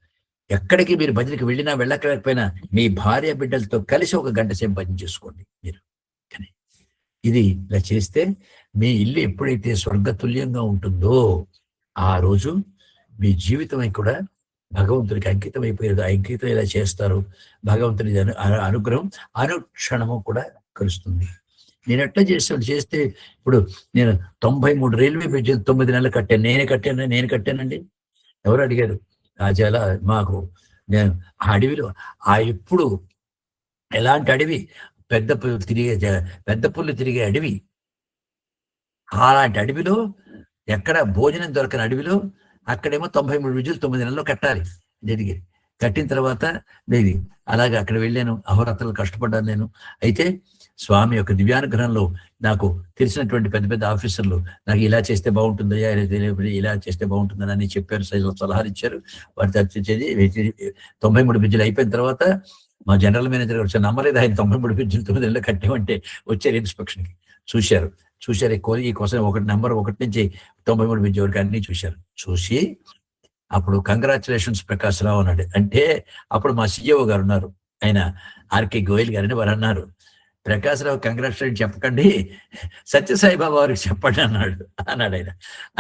ఎక్కడికి మీరు భజనకి వెళ్ళినా వెళ్ళకపోయినా మీ భార్య బిడ్డలతో కలిసి 1 గంట సేపు భజన చేసుకోండి మీరు. కానీ ఇది ఇలా చేస్తే మీ ఇల్లు ఎప్పుడైతే స్వర్గతుల్యంగా ఉంటుందో ఆ రోజు మీ జీవితం కూడా భగవంతుడికి అంకితం అయిపోయేది. అంకితం ఇలా చేస్తారు. భగవంతుని అనుగ్రహం అనుక్షణము కూడా కలుస్తుంది. నేను ఎట్లా చేస్తే ఇప్పుడు నేను 93 రైల్వే బ్రిడ్జిలు 9 నెలలు కట్టాను. నేను కట్టానండి. ఎవరు అడిగారు? చాలా మాకు నేను ఆ అడవిలో ఎప్పుడు ఎలాంటి అడవి, పెద్ద పుల్లు తిరిగే అడవి. అలాంటి అడవిలో ఎక్కడ భోజనం దొరకని అడవిలో అక్కడేమో 93 బ్రిడ్జిలు 9 నెలల్లో కట్టాలి. జరిగింది. కట్టిన తర్వాత లేదు అలాగే అక్కడ వెళ్ళాను. అహోరాత్రులు కష్టపడ్డాను నేను. అయితే స్వామి యొక్క దివ్యానుగ్రహంలో నాకు తెలిసినటువంటి పెద్ద ఆఫీసర్లు నాకు ఇలా చేస్తే బాగుంటుందయ్యా, ఇలా చేస్తే బాగుంటుందని అని చెప్పారు. సలహాలు ఇచ్చారు. వారి చర్చించేది 93 బ్రిడ్జిలు అయిపోయిన తర్వాత మా జనరల్ మేనేజర్ వచ్చి నమ్మలేదు. ఆయన 93 బ్రిడ్జిలు 9 నెలలు కట్టామంటే వచ్చారు ఇన్స్పెక్షన్కి. చూశారు ఈ కోసం నెంబర్ 1 నుంచి 93 బ్రిడ్జి వరకు అన్ని చూసి అప్పుడు కంగ్రాచులేషన్స్ ప్రకాశ్ రావు అన్నాడు. అంటే అప్పుడు మా సిఇఓ గారు ఉన్నారు, ఆయన ఆర్కే గోయల్ గారని వారు అన్నారు, ప్రకాశ్ రావు కంగ్రాచులేషన్ చెప్పకండి, సత్యసాయిబాబా వారికి చెప్పండి అన్నాడు ఆయన.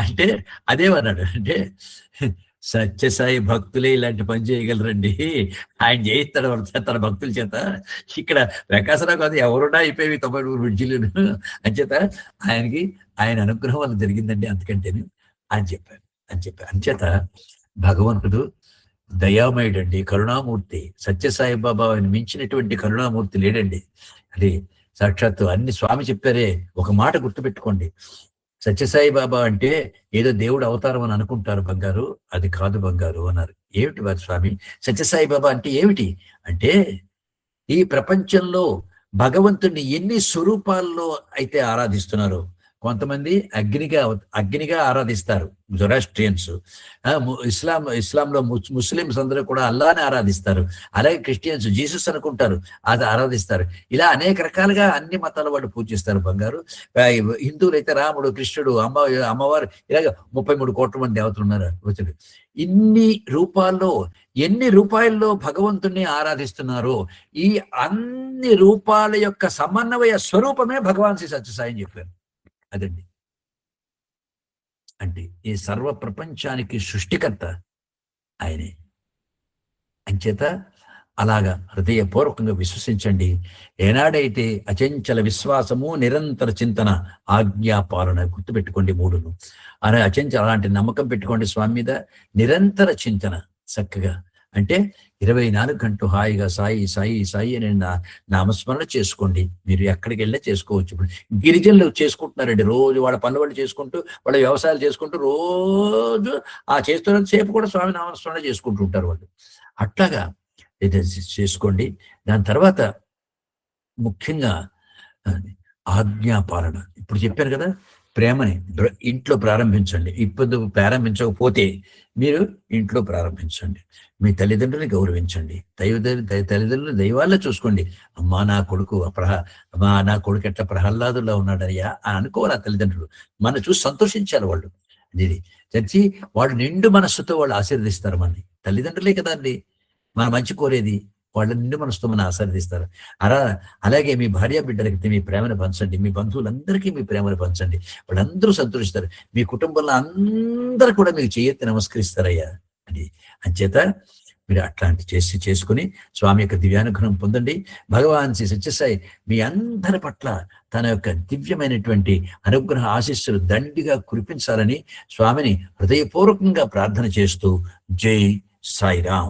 అంటే అదేమన్నాడు అంటే సత్యసాయి భక్తులే ఇలాంటి పని చేయగలరండి. ఆయన చేయిస్తాడు తన భక్తుల చేత. ఇక్కడ ప్రకాశరావు కాదు ఎవరున్నా అయిపోయి 93 బ్రిడ్జిలను అంచేత ఆయనకి ఆయన అనుగ్రహం వల్ల జరిగిందండి అంతకంటేను అని చెప్పారు. అంచేత భగవంతుడు దయామయుడండి, కరుణామూర్తి. సత్యసాయి బాబా ఆయన మించినటువంటి కరుణామూర్తి లేడండి. అది సాక్షాత్తు అన్ని స్వామి చెప్పారే. ఒక మాట గుర్తుపెట్టుకోండి, సత్యసాయి బాబా అంటే ఏదో దేవుడు అవతారం అని అనుకుంటారు బంగారు, అది కాదు బంగారు అన్నారు. ఏమిటి వారి స్వామి? సత్యసాయి బాబా అంటే ఏమిటి అంటే, ఈ ప్రపంచంలో భగవంతుడిని ఎన్ని స్వరూపాల్లో అయితే ఆరాధిస్తున్నారో, కొంతమంది అగ్నిగా ఆరాధిస్తారు జొరాస్ట్రియన్స్, ఇస్లాంలో ముస్లిమ్స్ అందరూ కూడా అల్లాని ఆరాధిస్తారు. అలాగే క్రిస్టియన్స్ జీసస్ అనుకుంటారు, అది ఆరాధిస్తారు. ఇలా అనేక రకాలుగా అన్ని మతాల వాళ్ళు పూజిస్తారు బంగారు. హిందువులు అయితే రాముడు, కృష్ణుడు, అమ్మవారు, ఇలాగ 33 కోట్ల మంది దేవతలు ఉన్నారు. వచ్చాడు ఎన్ని రూపాయల్లో భగవంతుణ్ణి ఆరాధిస్తున్నారో, ఈ అన్ని రూపాల యొక్క సమన్వయ స్వరూపమే భగవాన్ శ్రీ సత్యసాయి అని చెప్పారు. అదండి అంటే ఈ సర్వ ప్రపంచానికి సృష్టికర్త ఆయనే. అంచేత అలాగా హృదయపూర్వకంగా విశ్వసించండి. ఏనాడైతే అచంచల విశ్వాసము, నిరంతర చింతన, ఆజ్ఞాపాలన, గుర్తుపెట్టుకోండి 3ను. అలా అలాంటి నమ్మకం పెట్టుకోండి స్వామి మీద. నిరంతర చింతన చక్కగా అంటే 24 గంటలు హాయిగా సాయి సాయి సాయి అని నామస్మరణ చేసుకోండి. మీరు ఎక్కడికి వెళ్ళినా చేసుకోవచ్చు. ఇప్పుడు గిరిజనులు చేసుకుంటున్నారండి, రోజు వాళ్ళ పనులు వాళ్ళు చేసుకుంటూ, వాళ్ళ వ్యవసాయాలు చేసుకుంటూ, రోజు ఆ చేస్తున్నంత సేపు కూడా స్వామి నామస్మరణ చేసుకుంటూ ఉంటారు వాళ్ళు. అట్లాగా చేసుకోండి. దాని తర్వాత ముఖ్యంగా ఆజ్ఞాపాలన. ఇప్పుడు చెప్పాను కదా, ప్రేమని ఇంట్లో ప్రారంభించండి. ఇప్పుడు ప్రారంభించకపోతే మీరు ఇంట్లో ప్రారంభించండి. మీ తల్లిదండ్రులని గౌరవించండి. తల్లిదండ్రులు దైవాల్లో చూసుకోండి. అమ్మా నా కొడుకు నా కొడుకు ఎట్లా ప్రహ్లాదుల్లో ఉన్నాడయ్యా అని అనుకోవాలి ఆ తల్లిదండ్రులు. మన చూసి సంతోషించాలి వాళ్ళు. ఇది చర్చి వాళ్ళు నిండు మనస్సుతో వాళ్ళు ఆశీర్వదిస్తారు మనని. తల్లిదండ్రులే కదా అండి మన మంచి కోరేది. వాళ్ళ నిండు మనసుతో మనం ఆశీర్వదిస్తారు. అలాగే మీ భార్య బిడ్డలకి మీ ప్రేమను పంచండి. మీ బంధువులందరికీ మీ ప్రేమను పంచండి. వాళ్ళందరూ సంతోషిస్తారు. మీ కుటుంబంలో అందరూ కూడా మీకు చేయెత్తి నమస్కరిస్తారయ్యా అని. అంచేత మీరు అట్లాంటి చేసుకుని స్వామి యొక్క దివ్యానుగ్రహం పొందండి. భగవాన్ శ్రీ సత్యసాయి మీ అందరి పట్ల తన యొక్క దివ్యమైనటువంటి అనుగ్రహ ఆశీస్సులు దండిగా కురిపించాలని స్వామిని హృదయపూర్వకంగా ప్రార్థన చేస్తూ జై సాయిరాం.